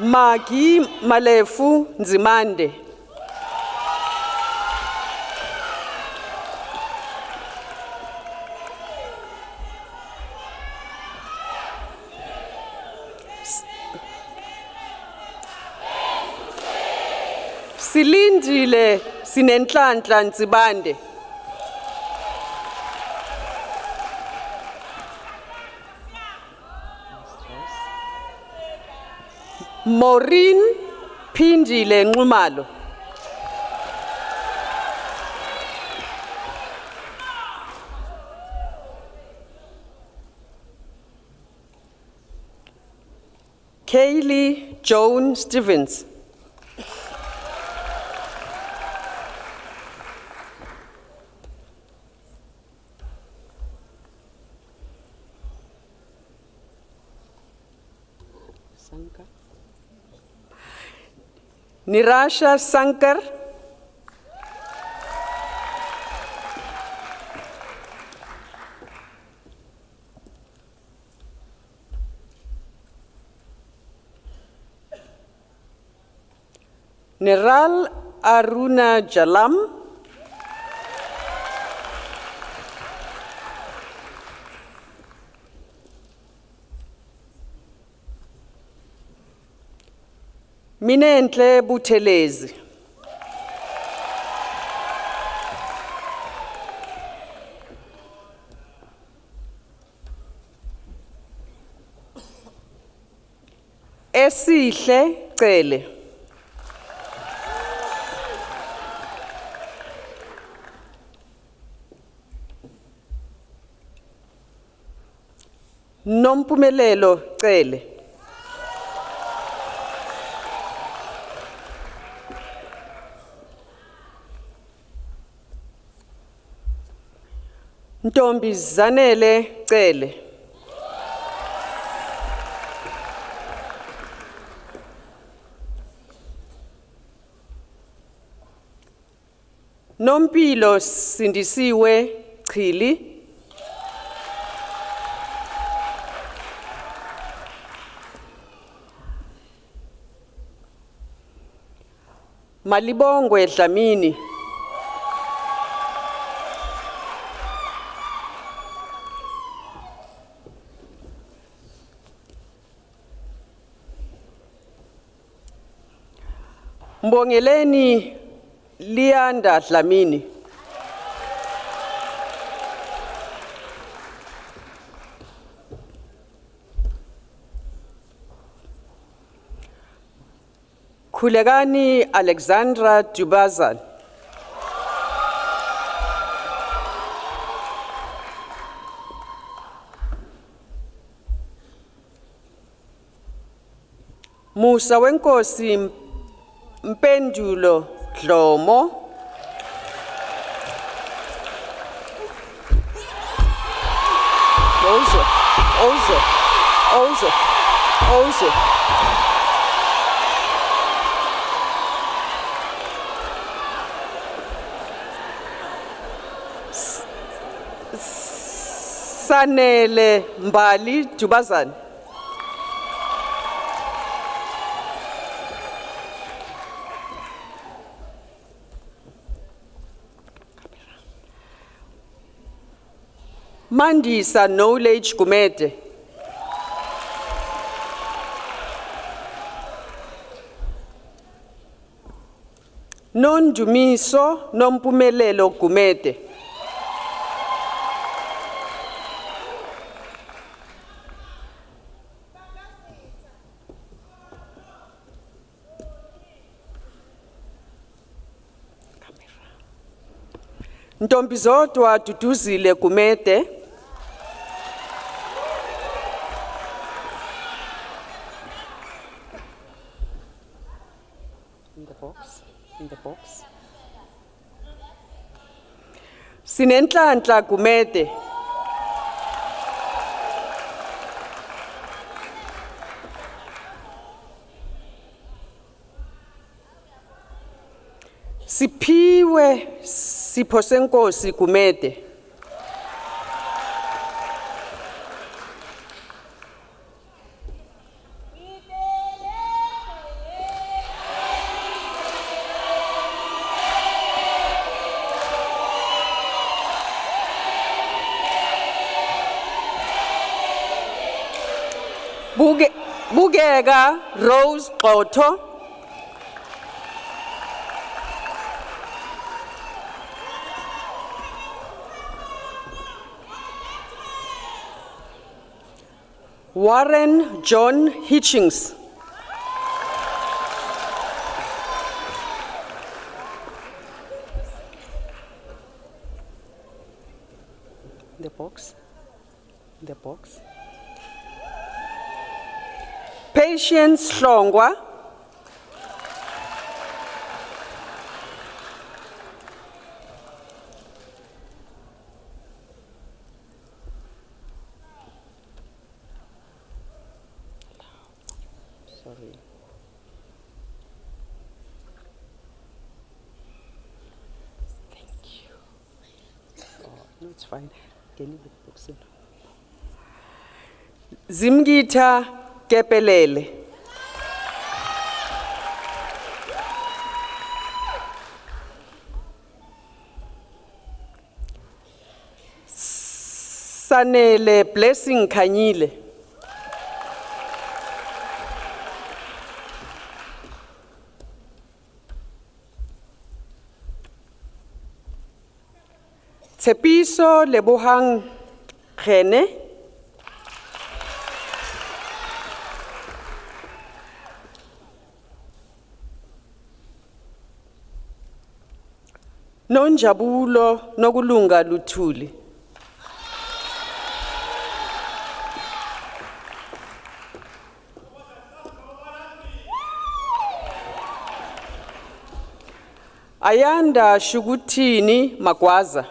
Magi Malefu Nzimande. Silindile Sinenhlanhla Nzibande. Maureen Phindile Nxumalo. Kaylee Joan Stevens. Nirasha Sankar. Niral Aruna Jalam. Minenhle Buthelezi. Esihle Cele. Nompumelelo Cele. Ntombi Zanele Cele. Nompilo Sindisiwe Chili. Malibongwe Dlamini. Mbongeleni Lianda Dlamini. Khulekani Alexandra Dubazal. Musa Wenkosi Mpendulo Dlomo. Ozo. Also, Sanele Mbali Dubazane. Mandisa Knowledge Gumede. Nondumiso Nompumelelo Gumede. Ntombizodwa Duduzile Gumede. In the box. Sinenhlanhla Gumede. Siphiwe Sipho Senkosi Gumede. Bugega Rose Qotho. Warren John Hitchings. The box. The box. Patience Hlongwa. Sorry. Thank you. Oh, no, it's fine. Can you put the books in? Zimgita Kepelele. Sanele Blessing Kanyile. Tshepiso Lebohang Khene. Nonjabulo Nokulunga Luthuli. Ayanda Shugutini Magwaza.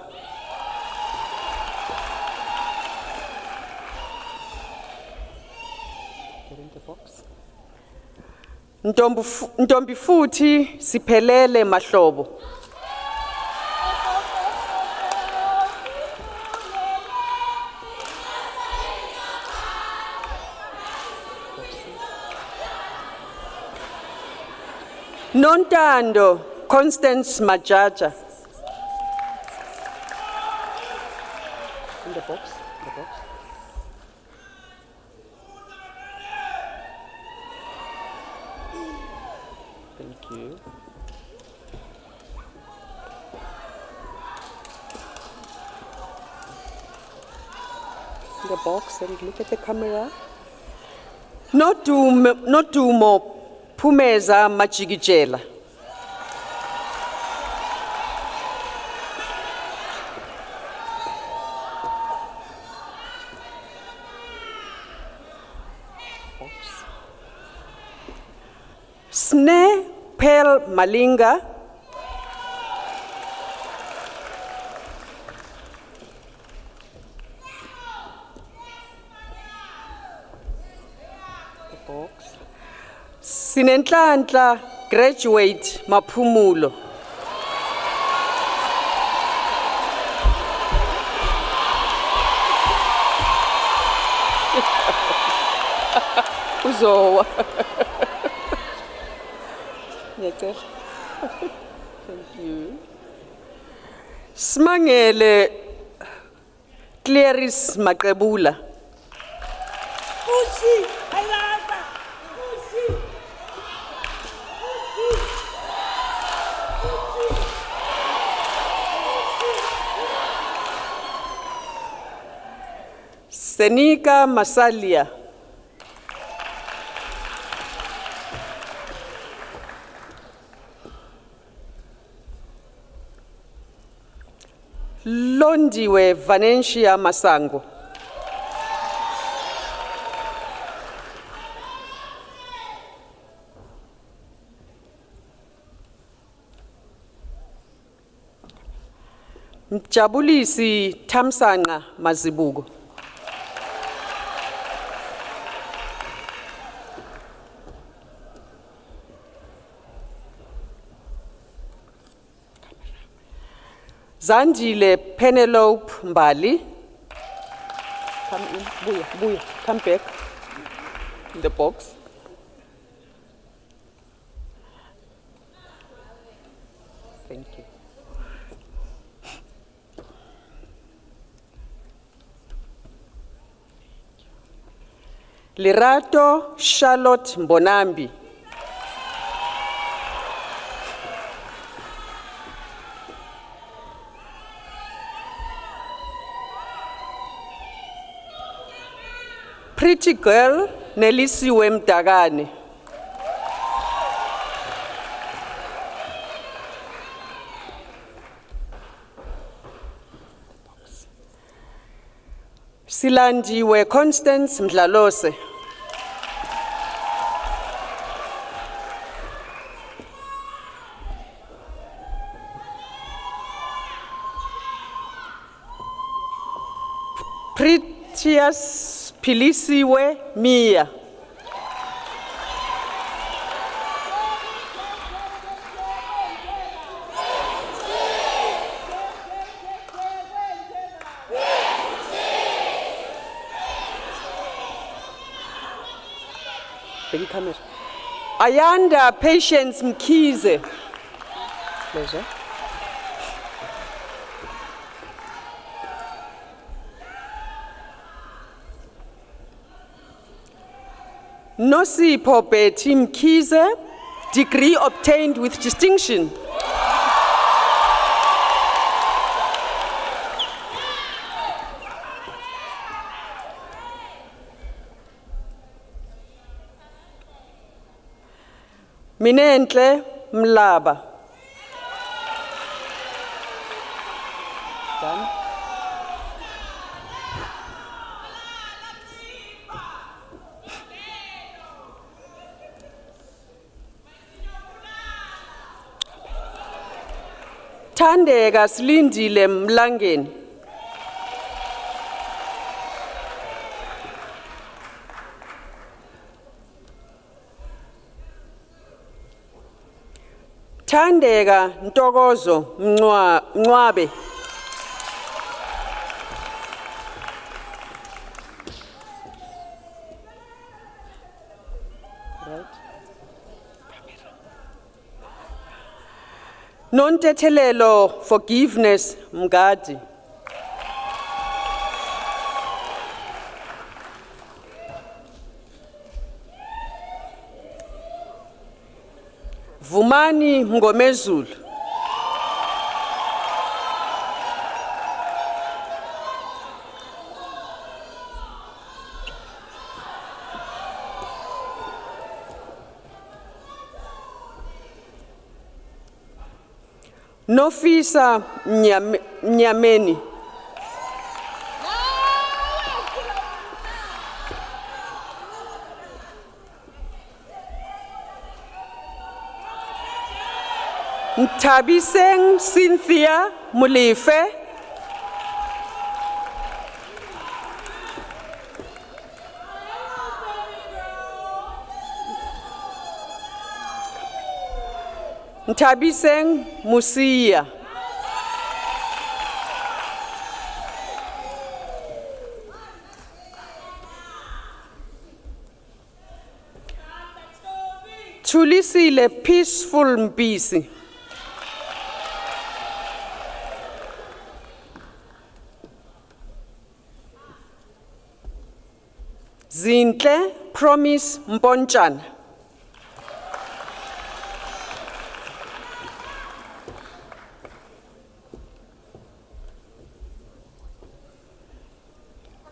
Ntombi futhi Siphelele Mahlobo. Nontando Constance Majaja. In the box, the box. Thank you. In the box and look at the camera. Nodumo Phumeza Majikijela. Sne Pel Malinga. Sinenhlanhla graduate Maphumulo. Uzowa. Ngiyacela. Thank you. Smangele Clarice Maqebula. Senika Masalia. Londiwe Vanencia Masango. Mjabulisi Thamsanqa Mazibuko. Zandile Penelope Mbali. Come in, Buya, come back in the box. Thank you. Lerato Charlotte Mbonambi. Pretty girl Nelisiwe Mdagane. Silandiwe Constance Mdlalose. Pretius Pilisiwe Mia. Ayanda Patience Mkhize. Pleasure. Nosipho Betty Mkhize, degree obtained with distinction. Minenhle Mlaba. Done. Thandeka Silindile Mlangeni. Thandeka Ntokozo Mncwabe. Nontethelelo Forgiveness Mgadi. Vumani Mngomezulu. Nofisa Nyameni. Ntabiseng Cynthia Mulefe. Ntabiseng Musia. Thulisile Peaceful Mpisi. Zinhle Promise Mpontshana.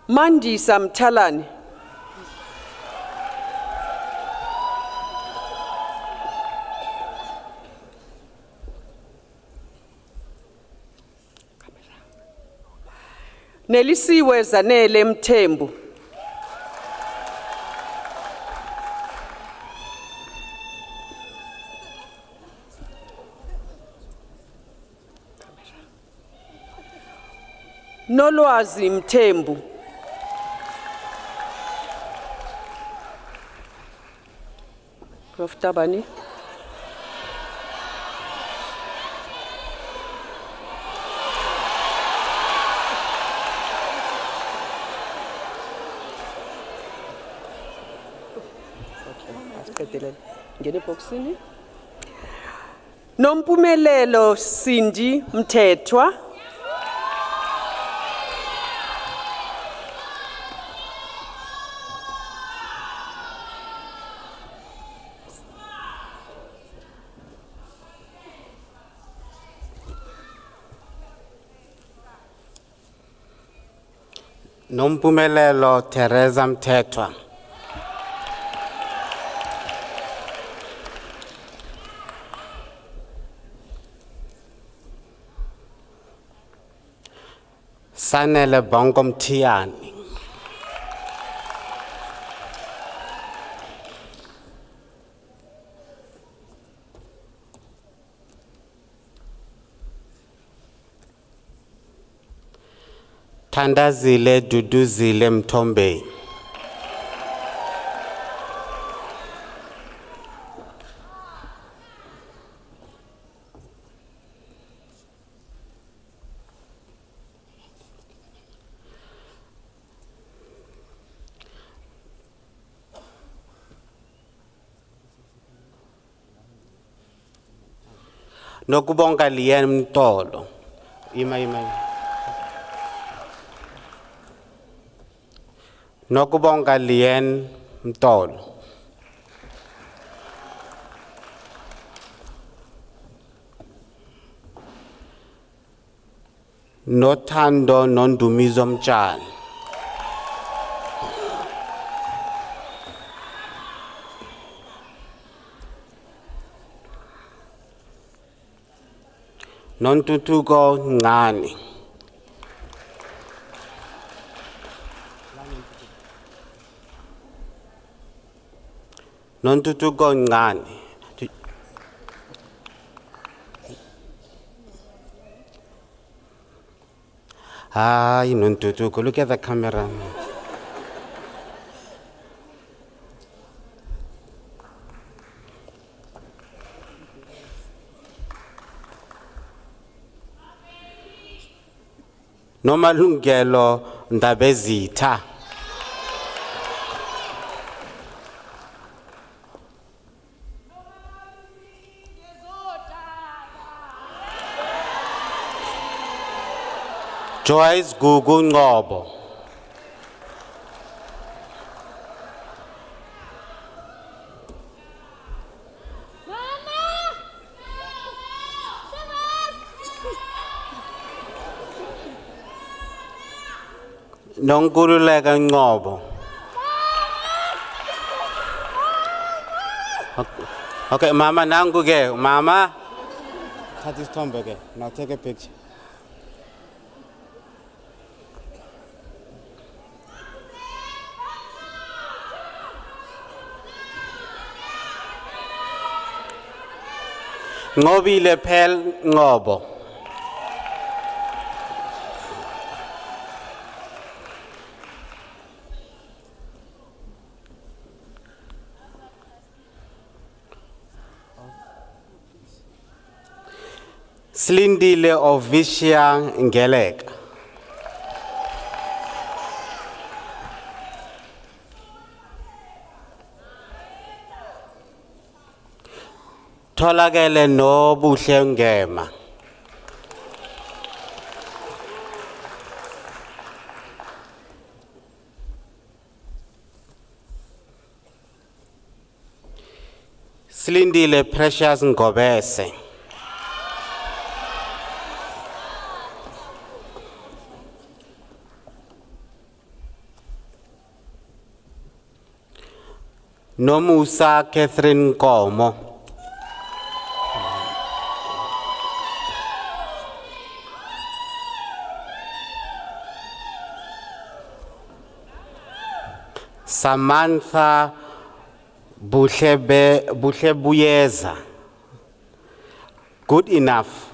Mandisa Mthalane. Nelisiwe Zanele Mthembu. Nolwazi Mthembu. Prof Tabani. Ngene boxini. Nompumelelo Cindy Mthethwa. Nompumelelo Teresa Mthethwa. Sanele Bongo Mthiani. Thandazile Duduzile Mthombeni. Nokubonga Lian Mtolo. Ima. Nokubonga Lian Mtolo. Nothando Nondumizo Mtshali. Nontutuko Ngani. Nontutuko Ngani. Hi, Nontutuko, look at the camera. Nomalungelo Ndabezitha. Joyce Gugu Ngobo. Nonkululeka Ngobo. Okay, Mama nangu Mama. Cut this tomb again. Now take a picture. Ngobile Pel Ngobo. Slindile Ovisha Ngeleka. Tholakele Nobuhle Ngema. Slindile Precious Ngobese. Nomusa Catherine Komo. Samantha Buhlebuyeza. Good enough.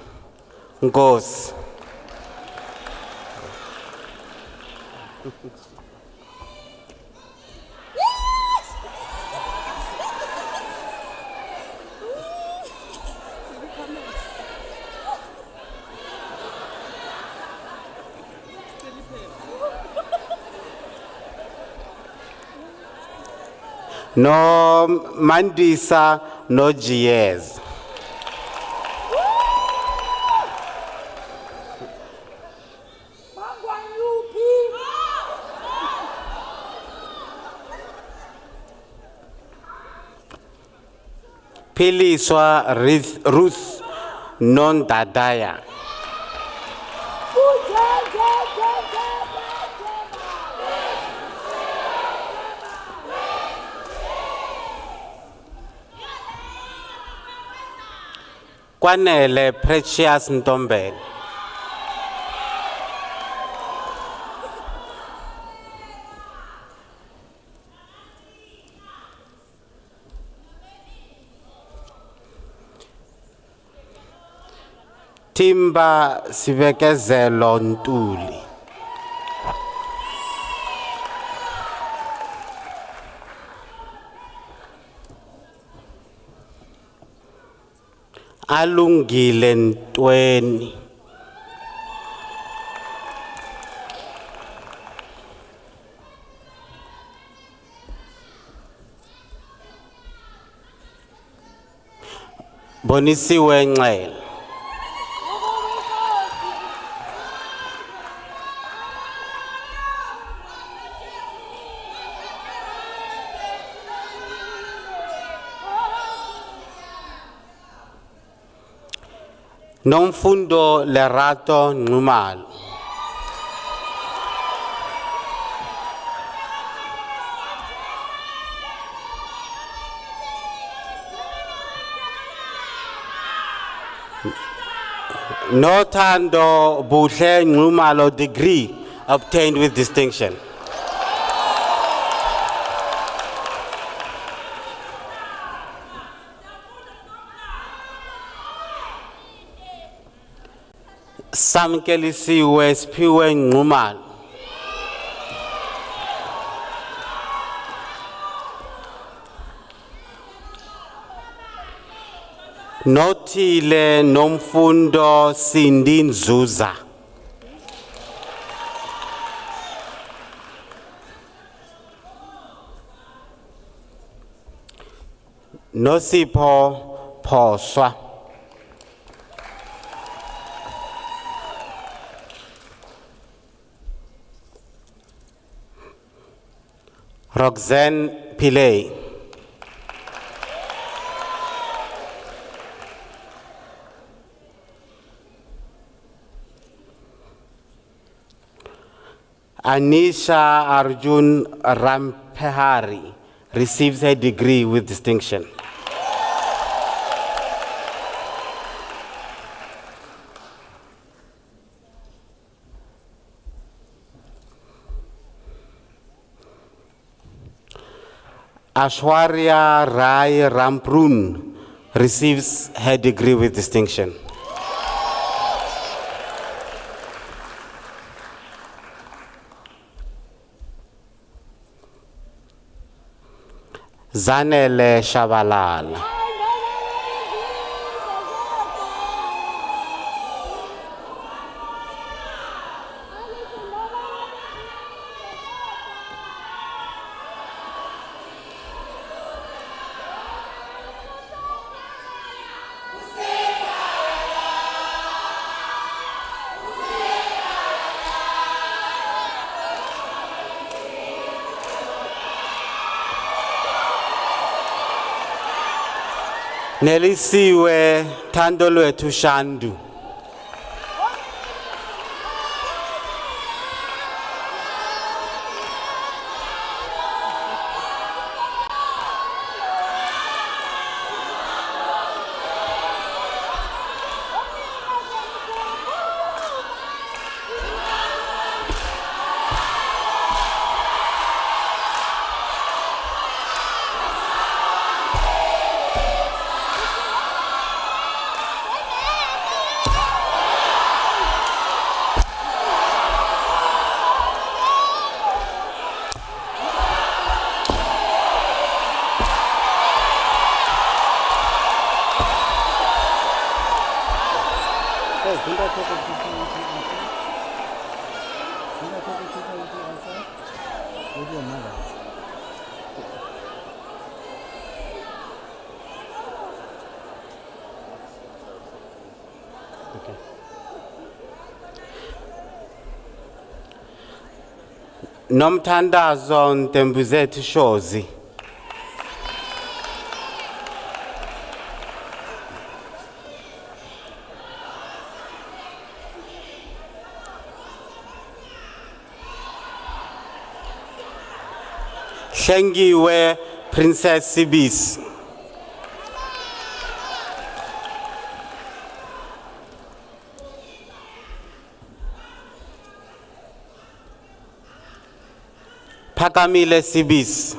Ngos. No Mandisa, no GS. Piliswa Ruth Non Dadaya. Kwanele Precious Ntombele. Timba Sivekezelo Ntuli. Alungile Ntweni. Bonisiwe Ncele. Nomfundo Lerato Nxumalo. Nothando Buhle Nxumalo degree obtained with distinction. Samkelisiwe Sphiwe Nxumalo. Nothile Nomfundo Sindi Nzuza. Nosipho Phoswa. Roxanne Pillay. Anisha Arjun Rampehari receives her degree with distinction. Ashwarya Rai Ramprun receives her degree with distinction. Zanele Shabalala. Nelisiwe Thandolwethu Shandu. Nomthandazo Ntembuzethu Shozi. Hlengiwe Princess Sibisi. Phakamile Sibisi.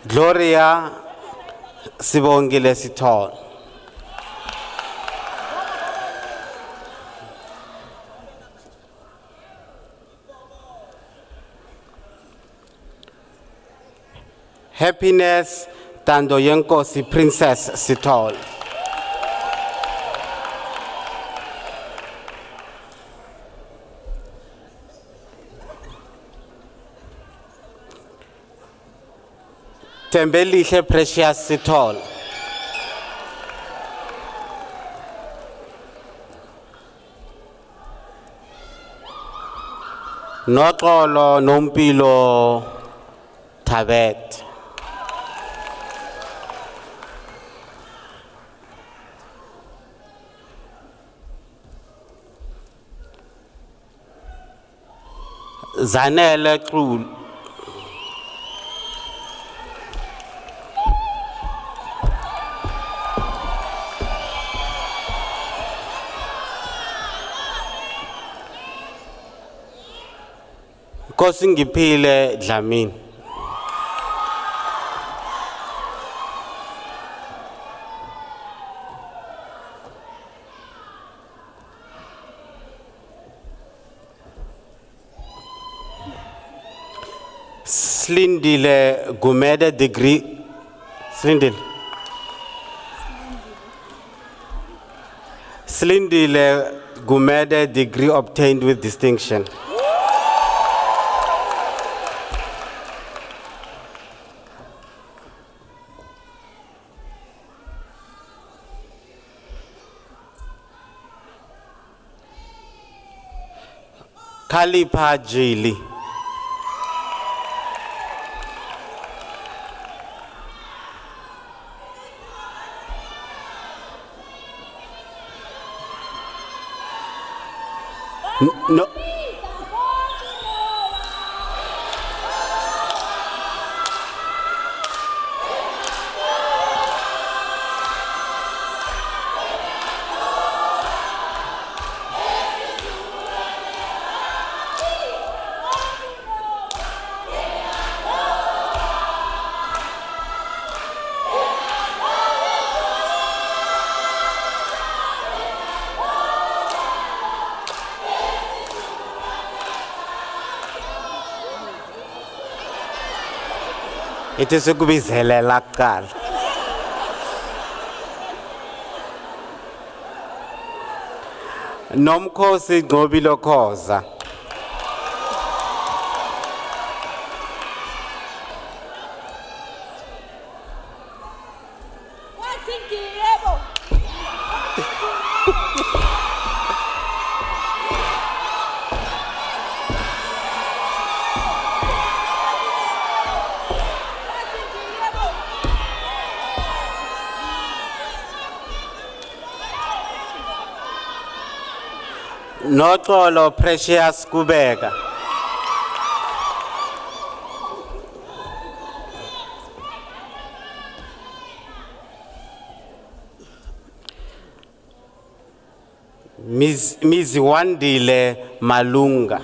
Gloria Sibongile Sithole. Happiness Tandoyenkosi Princess Sithole. Tembelihle Precious Sithole. Noxolo Nompilo Thabet. Zanele Xulu. Nkosi Ngiphile Dlamini. Slindile Gumede degree. Slindile Gumede degree obtained with distinction. Khalipha Jili. No. It is ukubizelela kuqala. Nomkhosi Ngobilo Khoza. Noxolo Precious Kubeka. Miziwandile Malunga.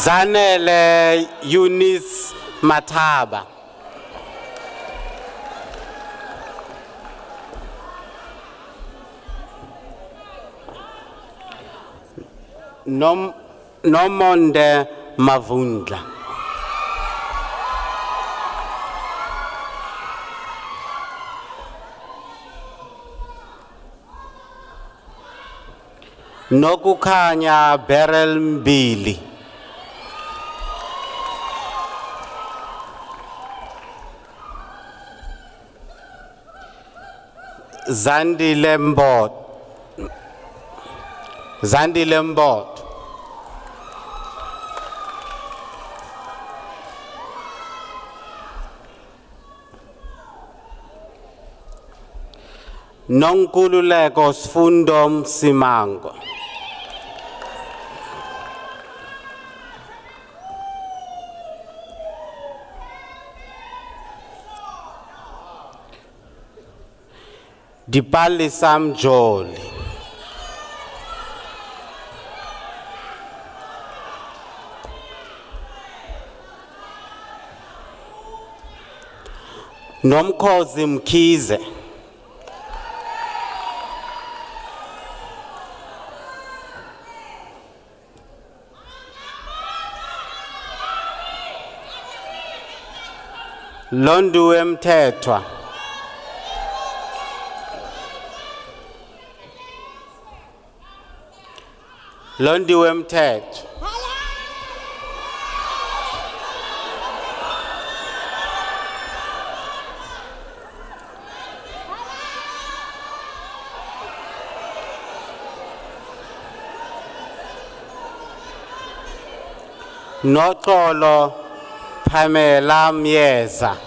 Zanele Eunice Mataba. Nomonde Mavundla. Nokukanya Beryl Mbili. Zandile Mbot. Nonkululeko Sfundom Simango. Dipali Sam Joli. Nomkhosi Mkhize. Londuwe Mthethwa. Londiwe Mthethwa. Noxolo Pamela Myeza.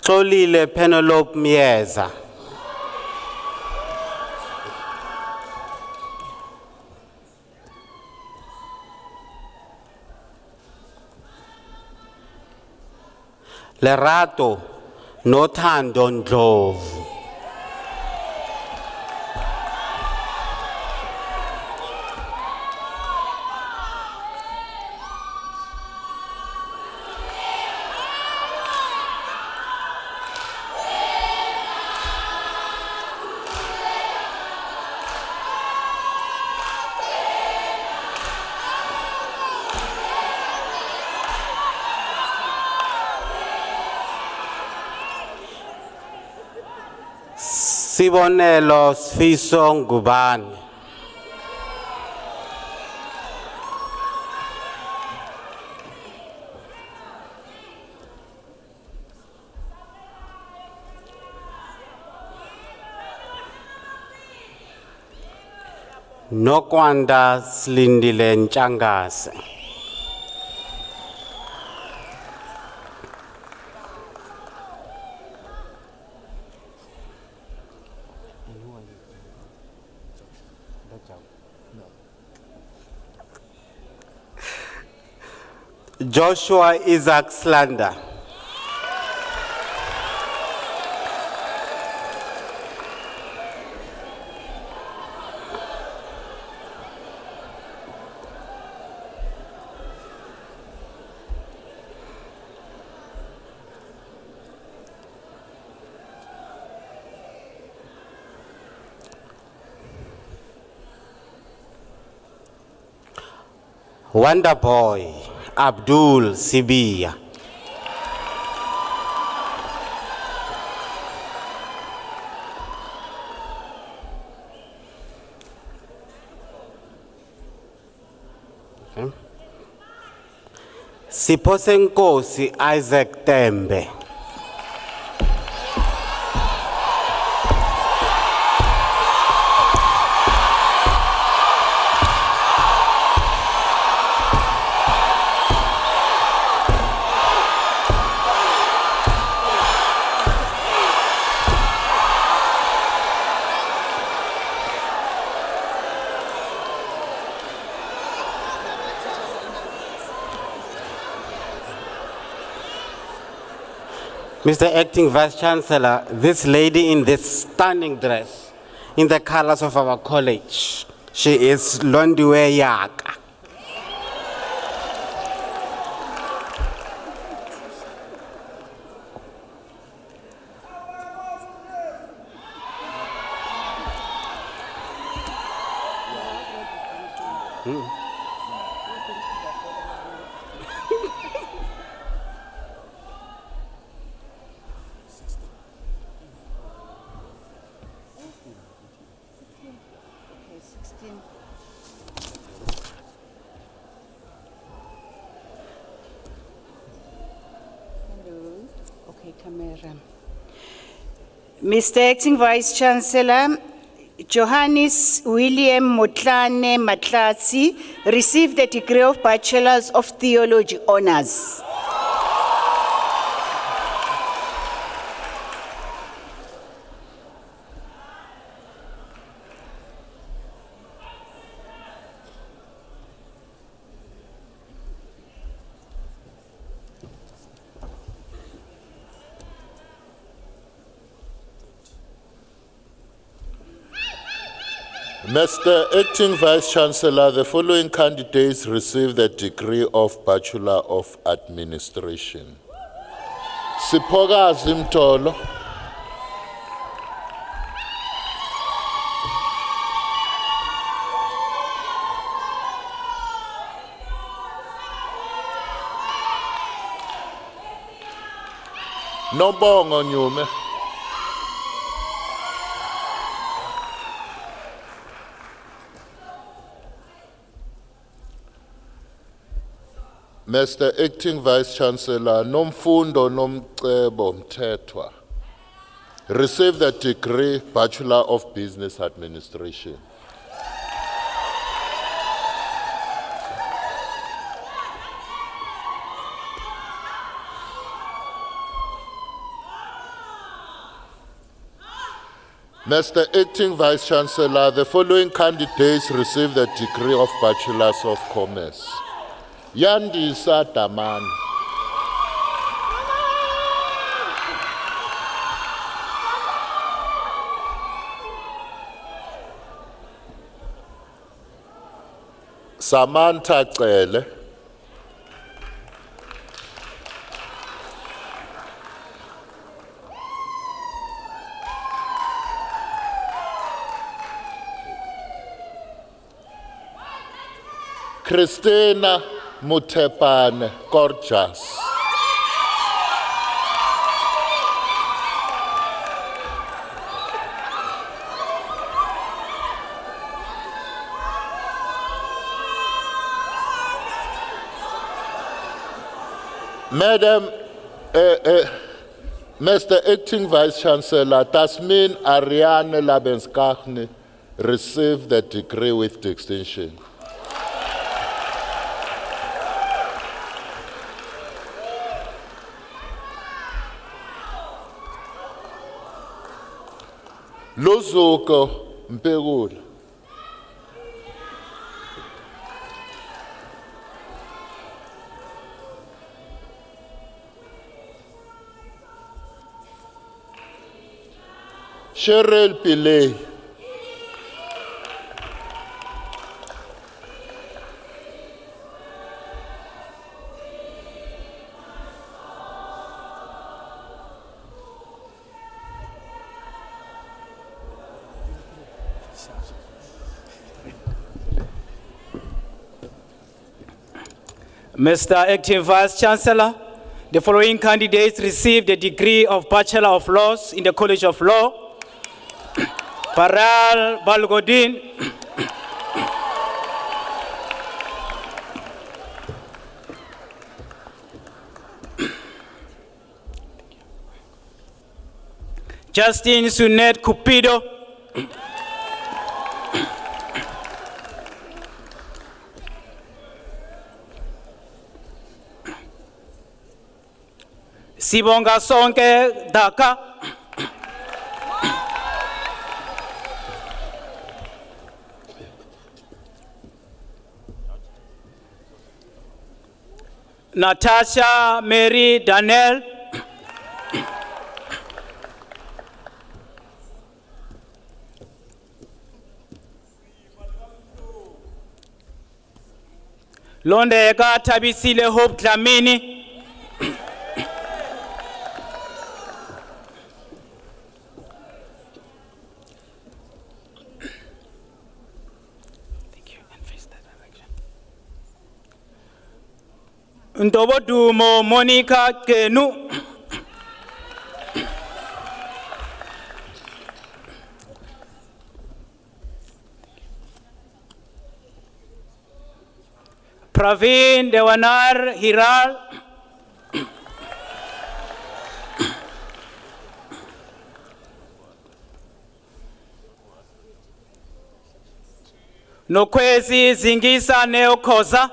Xolile Penelope Myeza. Lerato Nothando Ndlovu. Sibonelo Sifiso Ngubane. Nokwanda Slindile Ntshangase. Joshua Isaac Slander. Wonder Boy Abdul Sibiya. Siphosenkosi Isaac Tembe. Mr. Acting Vice Chancellor, this lady in this stunning dress, in the colors of our college, she is Londiwe Yaka. Okay, camera. Mr. Acting Vice Chancellor, Johannes William Motlane Matlatsi received the degree of Bachelor's of Theology Honours. Mr. Acting Vice Chancellor, the following candidates received the degree of Bachelor of Administration. Siphokazi Mtolo, Nobongo Nyume, Mr. Acting Vice Chancellor, Nomfundo Nomcebo Mthethwa received the degree Bachelor of Business Administration. Mr. Acting Vice Chancellor, the following candidates received the degree of Bachelors of Commerce. Yandisa Daman, Samantha Cele, Christina Mutepane Gorgeous, Madam, Mr. Acting Vice Chancellor, Tasmin Ariane Labenskachne received the degree with distinction. Luzuko Mpegula, Cheryl Pillay, Mr. Acting Vice Chancellor, the following candidates received the degree of Bachelor of Laws in the College of Law. Paral Balgodin, Justin Sunet Cupido. Sibonga sonke Daka. Natasha Mary Daniel. Londeka Tabisile Hope Dlamini. Ntobodumo Monica Kenu. Praveen Dewanar Hiral. Nokwezi Zingisa Neokoza.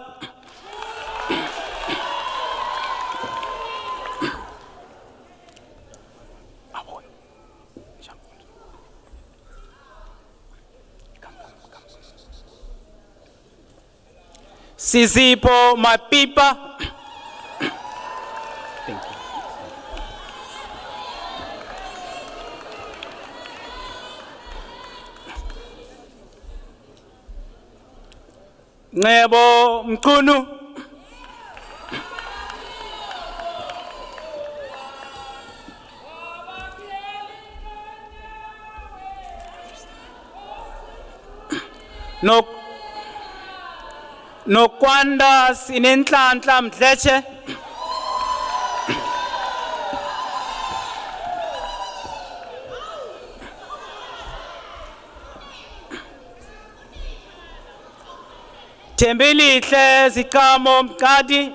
Sizipo Mapipa. Thank you. Ngebo Mkunu. Nokwanda Sinenhlanhla Mdleche. Thembelihle Zikamo Mkadi.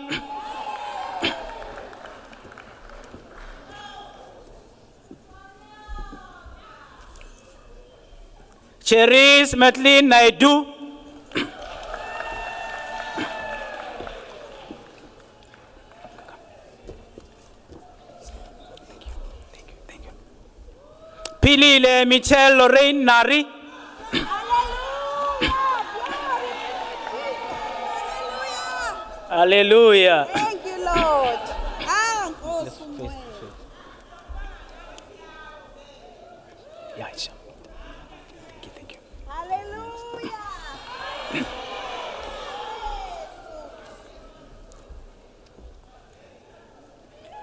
Cherise Madeline Naidu. Pilile Michelle Lorraine Nari. Hallelujah. Thank you, Lord. Yeah, Aisha. Thank you. Hallelujah.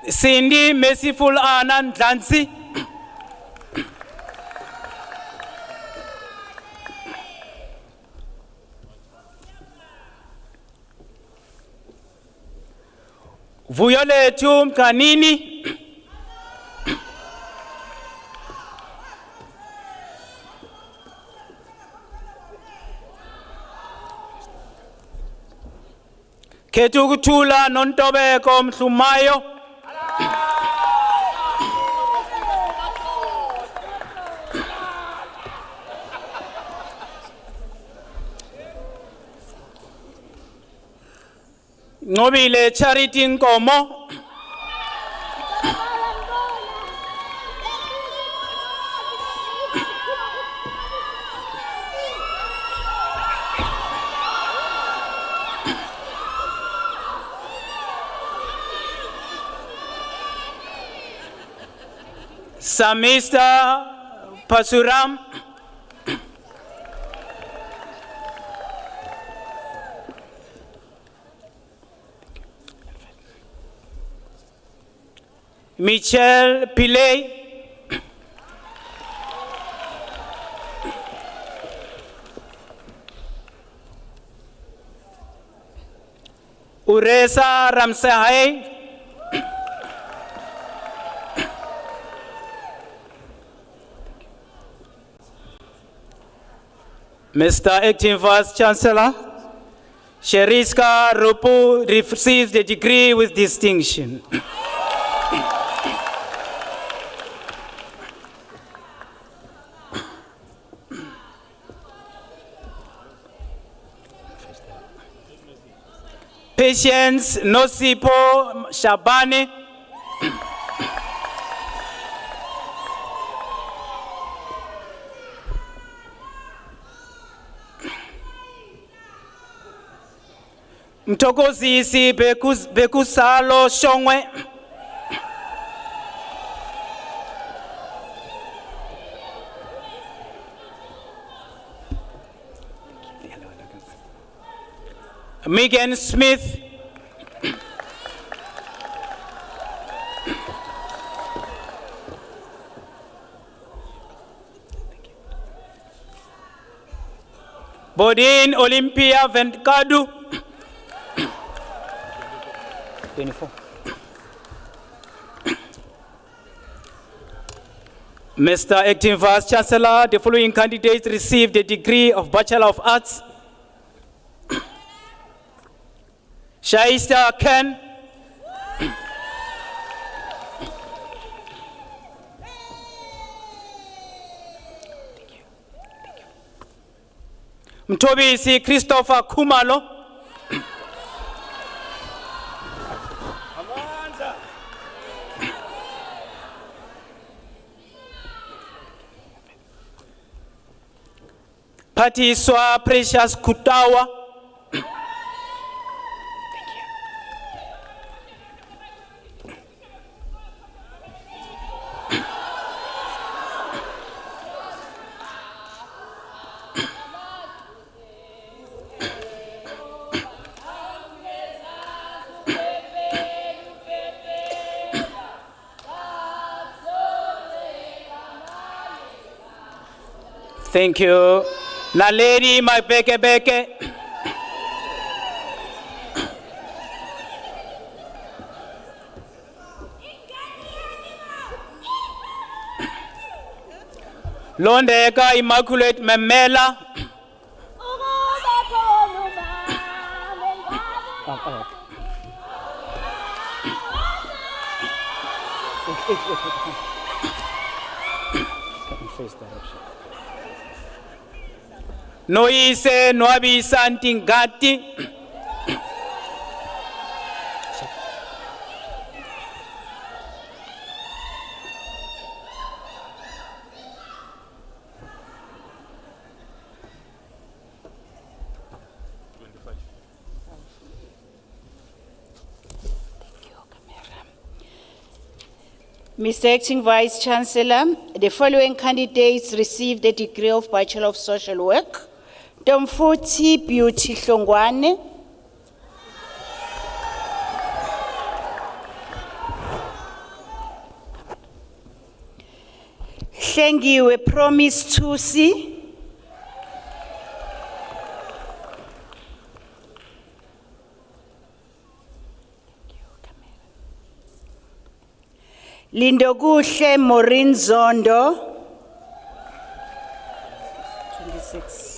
Cindy Merciful Anand Dlansi. Vuyolethu Mkanini. Kethu ukuthula noNtobeko Mhlumayo. Ngobile Charity Nkomo. Samista Pasuram. Michelle Pillay. Uresa Ramsahai. Mr. Acting Vice Chancellor, Sheriska Rupu receives the degree with distinction. Patience Nosipo Shabane. Mtokozisi Bekusalo Shongwe. Megan Smith. Bodin Olympia Venkadu. 24. Mr. Acting Vice Chancellor, the following candidates received the degree of Bachelor of Arts. Shaista Ken. Mtobisi Christopher Kumalo. Patiswa Precious Kutawa. Thank you. Naledi Mabeke. Londeka Immaculate Memela. Noise Noabi Santingati. Mr. Acting Vice Chancellor, the following candidates received the degree of Bachelor of Social Work. Domfuthi Beauty Hlongwane. Hlengiwe Promise Thusi. Lindokuhle Maureen Zondo. 26.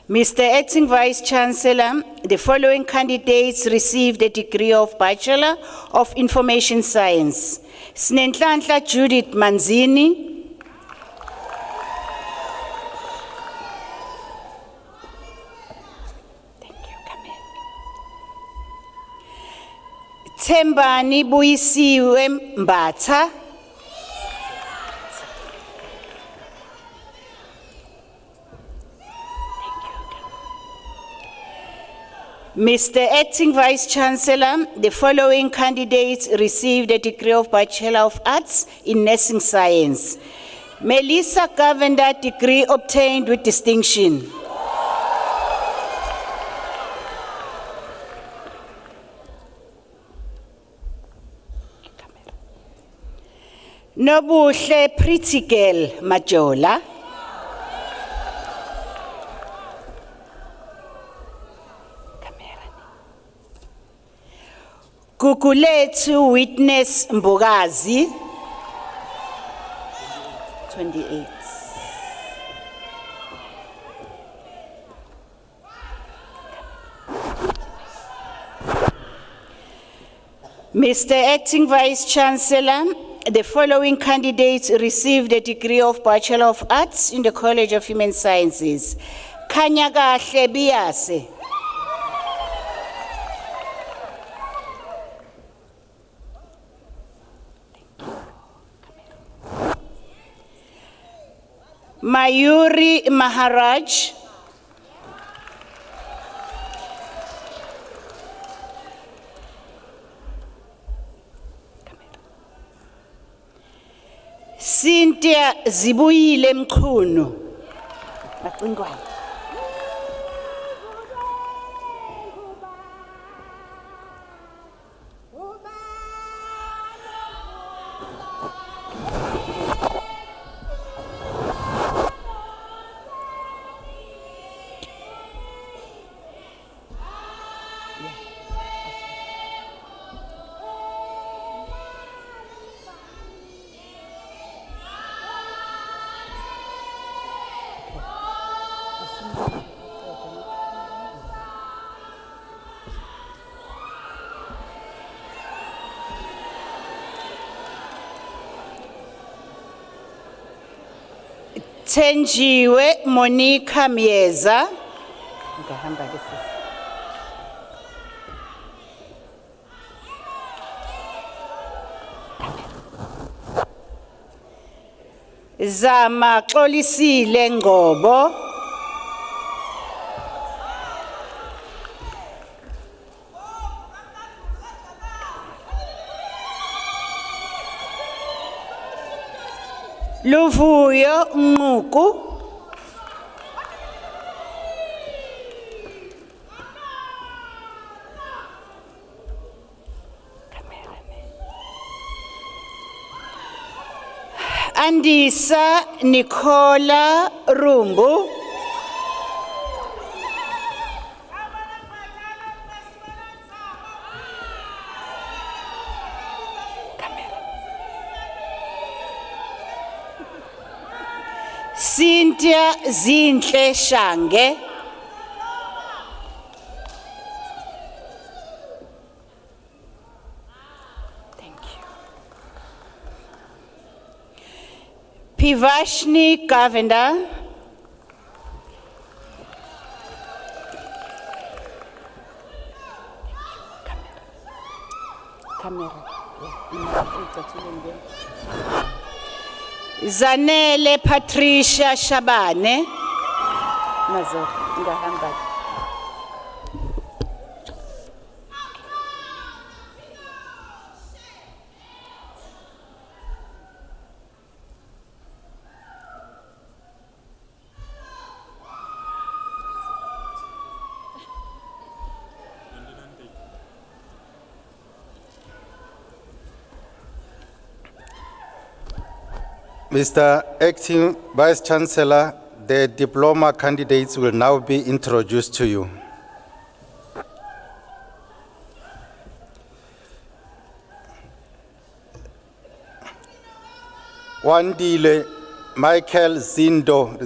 Mr. Acting Vice Chancellor, the following candidates received the degree of Bachelor of Information Science. Snenhlanhla Judith Manzini. Thank you, Camille. Thembani Buyisiwe Mbatha. Mr. Acting Vice Chancellor, the following candidates received a degree of Bachelor of Arts in Nursing Science. Melissa Cavender, degree obtained with distinction. Nobuhle Pretty Girl Majola. Kukulethu Witness Mbogazi. 28. Mr. Acting Vice Chancellor, the following candidates received a degree of Bachelor of Arts in the College of Human Sciences. Kanyakahle Biase. Mayuri Maharaj. Cynthia Zibuyile Mkhunu. Tenjiwe Monica Mieza. Zama Xolisile Ngobo. Luvuyo Nquku. Andisa Nicola Rumbu. Cynthia Zinhle Shange. Thank you. Pivashni Kavenda. Camera. Zanele Patricia Shabane. Nazar, ngahamba. Mr. Acting Vice Chancellor, the diploma candidates will now be introduced to you. Wandile Michael Zindo.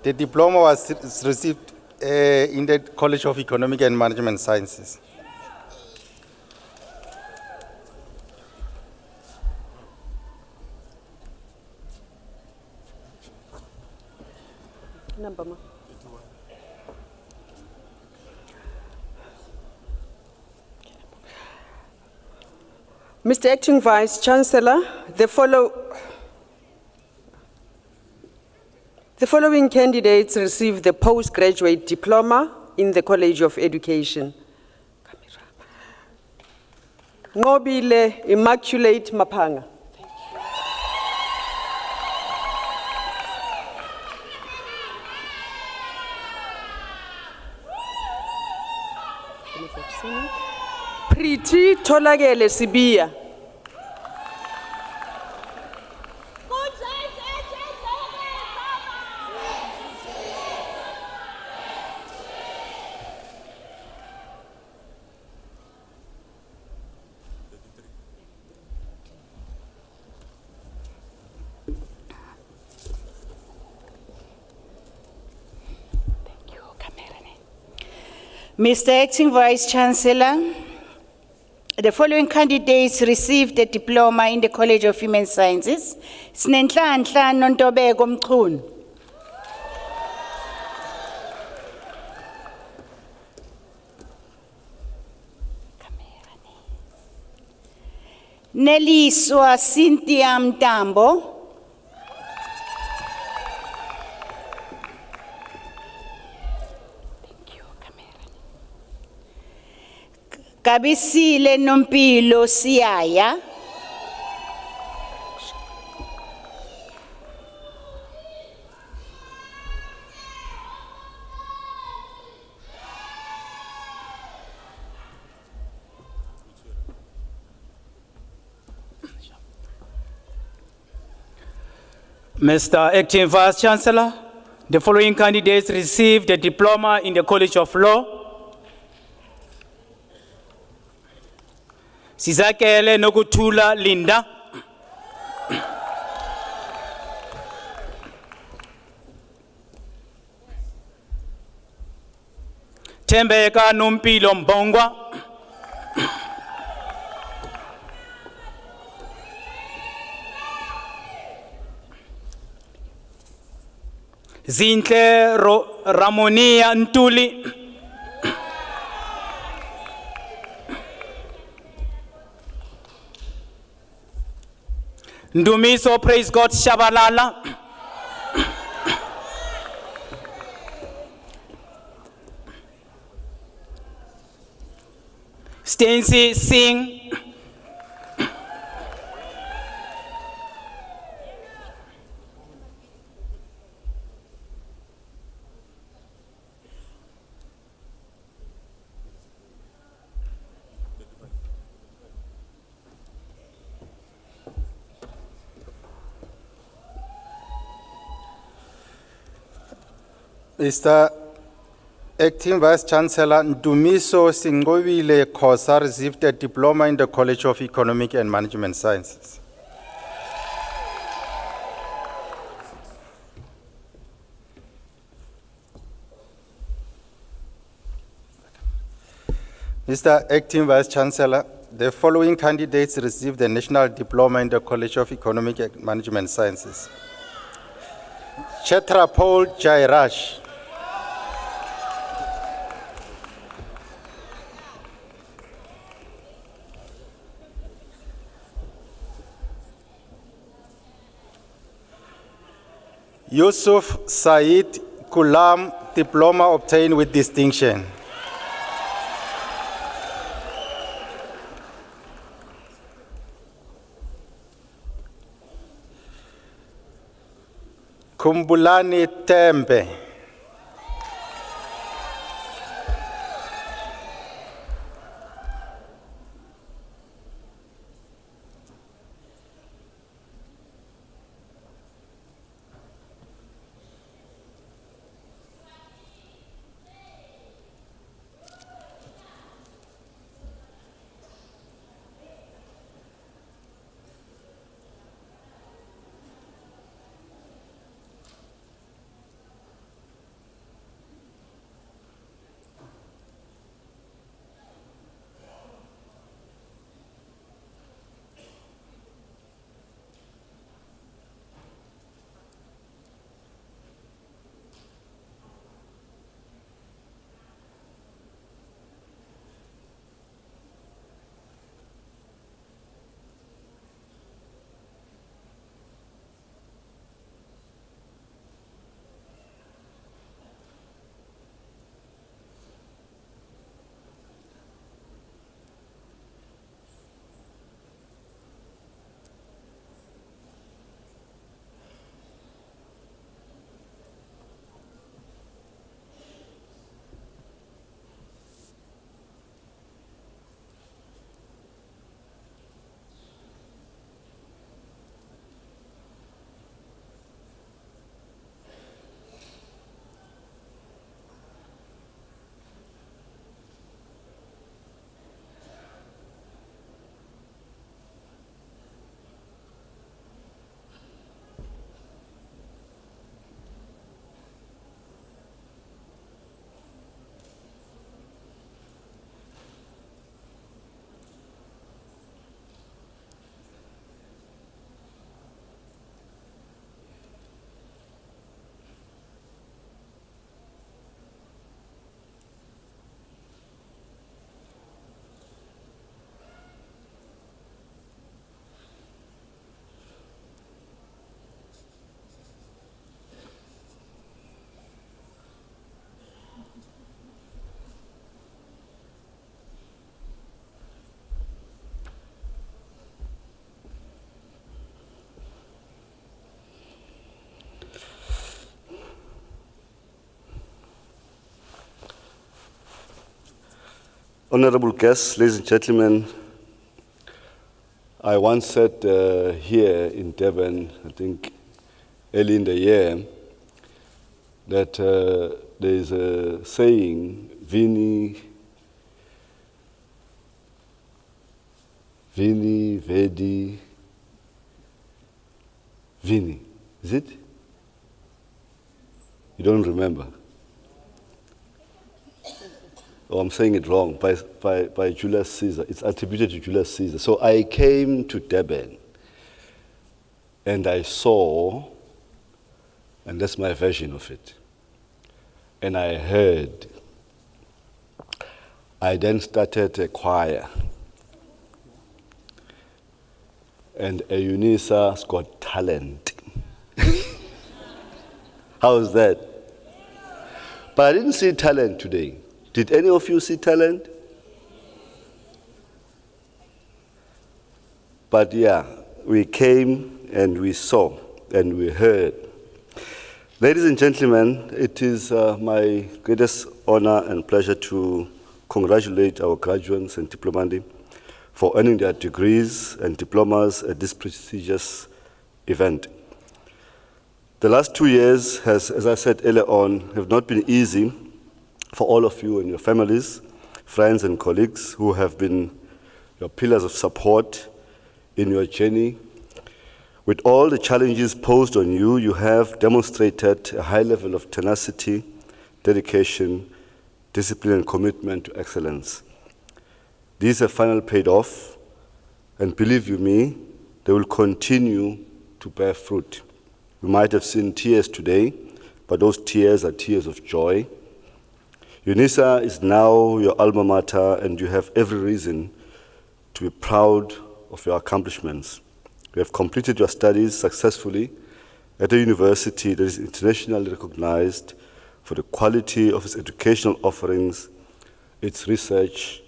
The diploma was received in the College of Economic and Management Sciences. Number ma. Mr. Acting Vice Chancellor, the following candidates received the postgraduate diploma in the College of Education. Nqobile Immaculate Maphanga. Priti Tolagele Sibia. Mr. Acting Vice Chancellor, the following candidates received a diploma in the College of Human Sciences. Sinenhlanhla Nontobeko Mchunu. Neliswa Cynthia Mtambo. Kabisile Nompilo Siaya. Mr. Acting Vice Chancellor, the following candidates received a diploma in the College of Law. Sizakele Nokuthula Linda. Thembeka Nompilo Mbongwa. Zinhle Ramonia Ntuli. Ndumiso Praise God Shabalala. Stancy Singh. Mr. Acting Vice Chancellor, Ndumiso Singobile Khosa received a diploma in the College of Economic and Management Sciences. Mr. Acting Vice Chancellor, the following candidates received the National Diploma in the College of Economic and Management Sciences. Chetrapol Jairash. Yusuf Said Kulam, diploma obtained with distinction. Kumbulani Tembe. honorable guests, ladies and gentlemen, I once said here in Durban, I think early in the year, that there is a saying, Vini, Vedi, Vini. Is it? You don't remember? Oh, I'm saying it wrong, by Julius Caesar. It's attributed to Julius Caesar. So I came to Durban and I saw, and that's my version of it, and I heard. I then started a choir, and a UNISA's got talent. How's that? But I didn't see talent today. Did any of you see talent? But yeah, we came and we saw and we heard. Ladies and gentlemen, it is my greatest honor and pleasure to congratulate our graduates and diplomandi for earning their degrees and diplomas at this prestigious event. The last 2 years, as I said earlier on, have not been easy for all of you and your families, friends and colleagues who have been your pillars of support in your journey. With all the challenges posed on you, you have demonstrated a high level of tenacity, dedication, discipline and commitment to excellence. These have finally paid off, and believe you me, they will continue to bear fruit. You might have seen tears today, but those tears are tears of joy. UNISA is now your alma mater, and you have every reason to be proud of your accomplishments. You have completed your studies successfully at a university that is internationally recognized for the quality of its educational offerings, its research,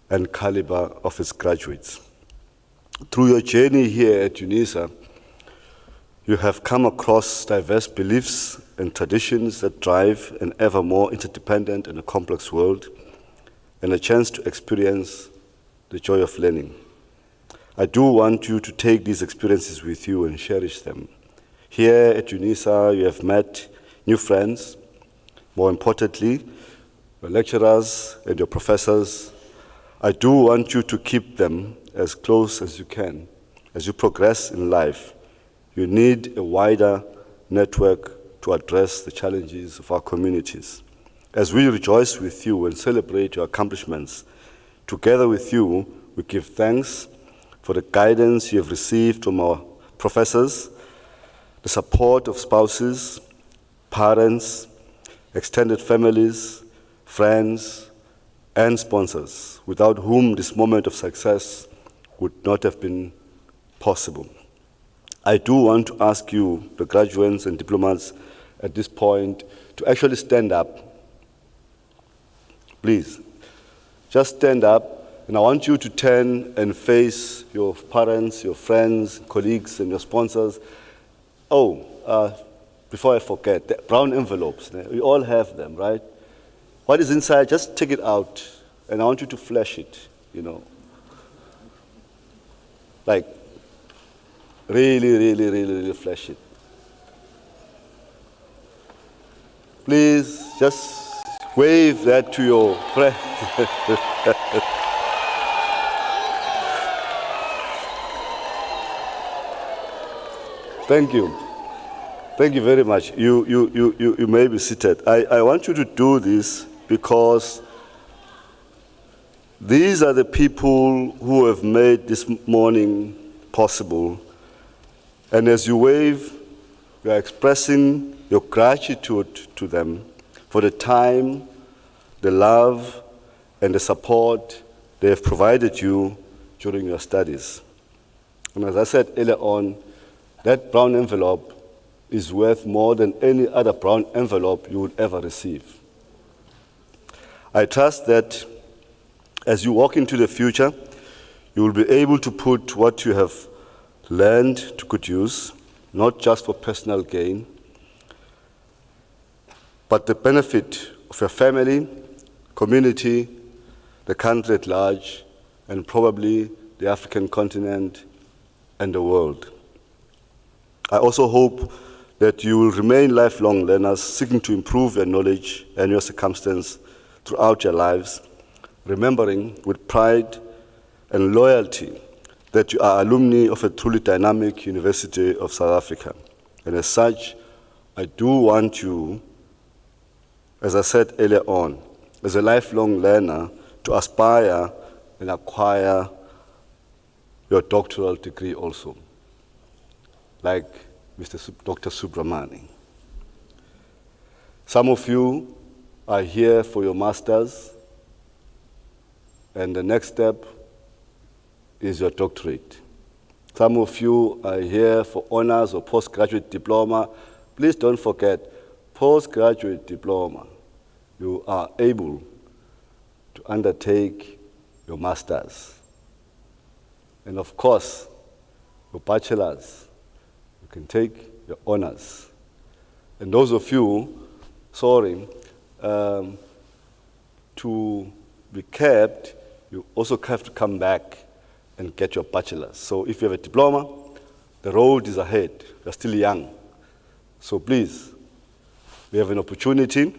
and caliber of its graduates. Through your journey here at UNISA, you have come across diverse beliefs and traditions that drive an ever more interdependent and a complex world, and a chance to experience the joy of learning. I do want you to take these experiences with you and cherish them. Here at UNISA, you have met new friends. More importantly, your lecturers and your professors. I do want you to keep them as close as you can. As you progress in life, you need a wider network to address the challenges of our communities. As we rejoice with you and celebrate your accomplishments, together with you, we give thanks for the guidance you have received from our professors, the support of spouses, parents, extended families, friends, and sponsors, without whom this moment of success would not have been possible. I do want to ask you, the graduates and diplomats, at this point, to actually stand up. Please, just stand up. And I want you to turn and face your parents, your friends, colleagues, and your sponsors. Oh, before I forget, the brown envelopes, we all have them, right? What is inside, just take it out, and I want you to flash it, Like, really flash it. Please, just wave that to your friends. Thank you. Thank you very much. You may be seated. I want you to do this because these are the people who have made this morning possible. And as you wave, you are expressing your gratitude to them for the time, the love, and the support they have provided you during your studies. And as I said earlier on, that brown envelope is worth more than any other brown envelope you would ever receive. I trust that as you walk into the future, you will be able to put what you have learned to good use, not just for personal gain, but the benefit of your family, community, the country at large, and probably the African continent and the world. I also hope that you will remain lifelong learners seeking to improve your knowledge and your circumstance throughout your lives, remembering with pride and loyalty that you are alumni of a truly dynamic University of South Africa. And as such, I do want you, as I said earlier on, as a lifelong learner, to aspire and acquire your doctoral degree also, like Dr. Subramani. Some of you are here for your masters, and the next step is your doctorate. Some of you are here for honors or postgraduate diploma. Please don't forget, postgraduate diploma, you are able to undertake your masters. And of course, your bachelors, you can take your honors. And those of you, to be kept, you also have to come back and get your bachelor's. So if you have a diploma, the road is ahead. You're still young. So please, we have an opportunity.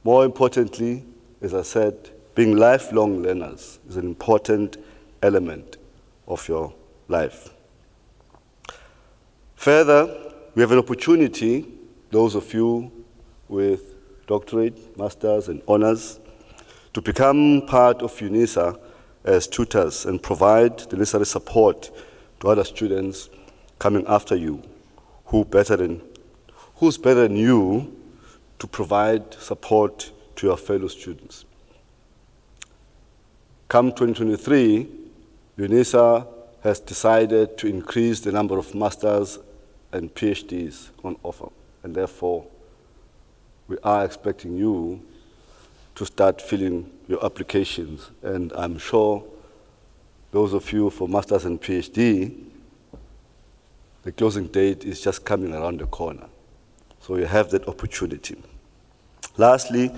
More importantly, as I said, being lifelong learners is an important element of your life. Further, we have an opportunity, those of you with doctorate, masters, and honors, to become part of UNISA as tutors and provide the necessary support to other students coming after you, who's better than you to provide support to your fellow students. Come 2023, UNISA has decided to increase the number of masters and PhDs on offer, and therefore we are expecting you to start filling your applications. And I'm sure those of you for masters and PhD, the closing date is just coming around the corner. So you have that opportunity. Lastly,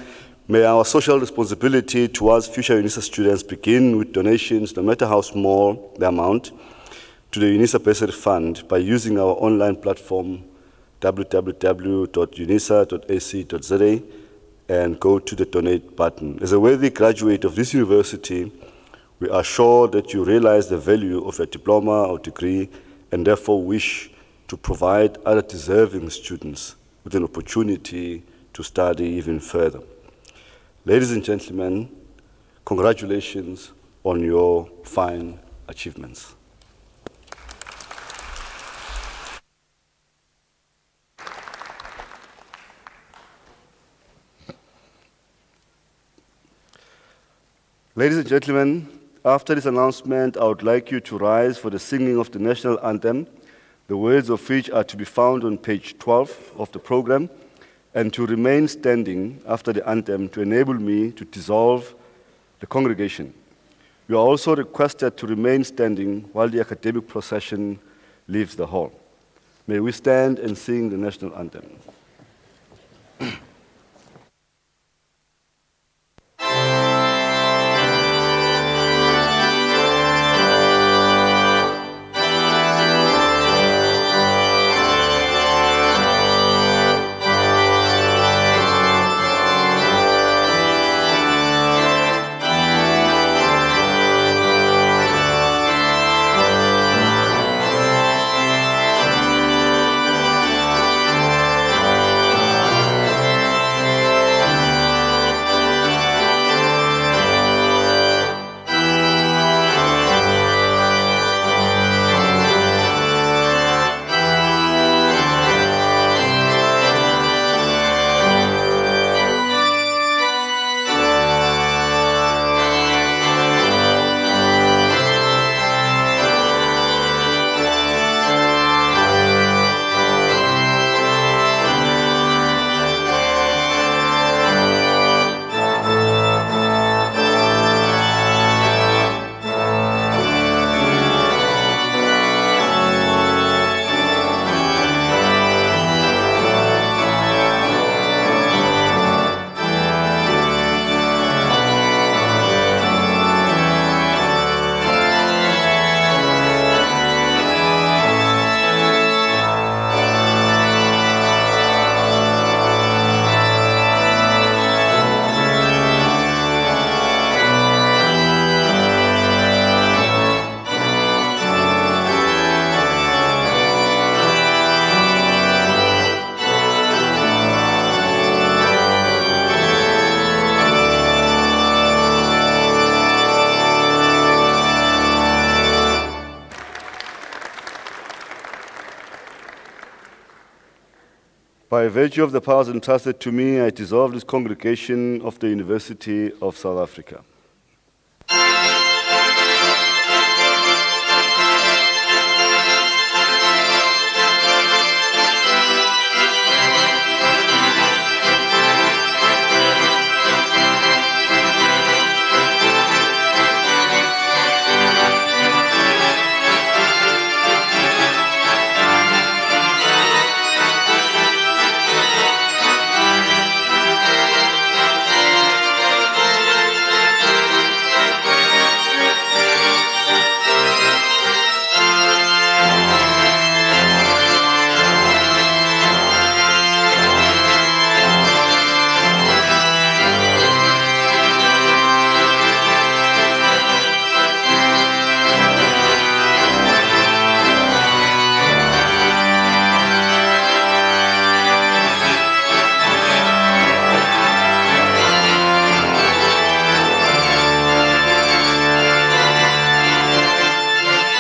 may our social responsibility towards future UNISA students begin with donations, no matter how small the amount, to the UNISA Bursary Fund by using our online platform, www.unisa.ac.za, and go to the donate button. As a worthy graduate of this university, we are sure that you realize the value of a diploma or degree and therefore wish to provide other deserving students with an opportunity to study even further. Ladies and gentlemen, congratulations on your fine achievements. Ladies and gentlemen, after this announcement, I would like you to rise for the singing of the national anthem, the words of which are to be found on page 12 of the program, and to remain standing after the anthem to enable me to dissolve the congregation. You are also requested to remain standing while the academic procession leaves the hall. May we stand and sing the national anthem. By virtue of the powers entrusted to me, I dissolve this congregation of the University of South Africa.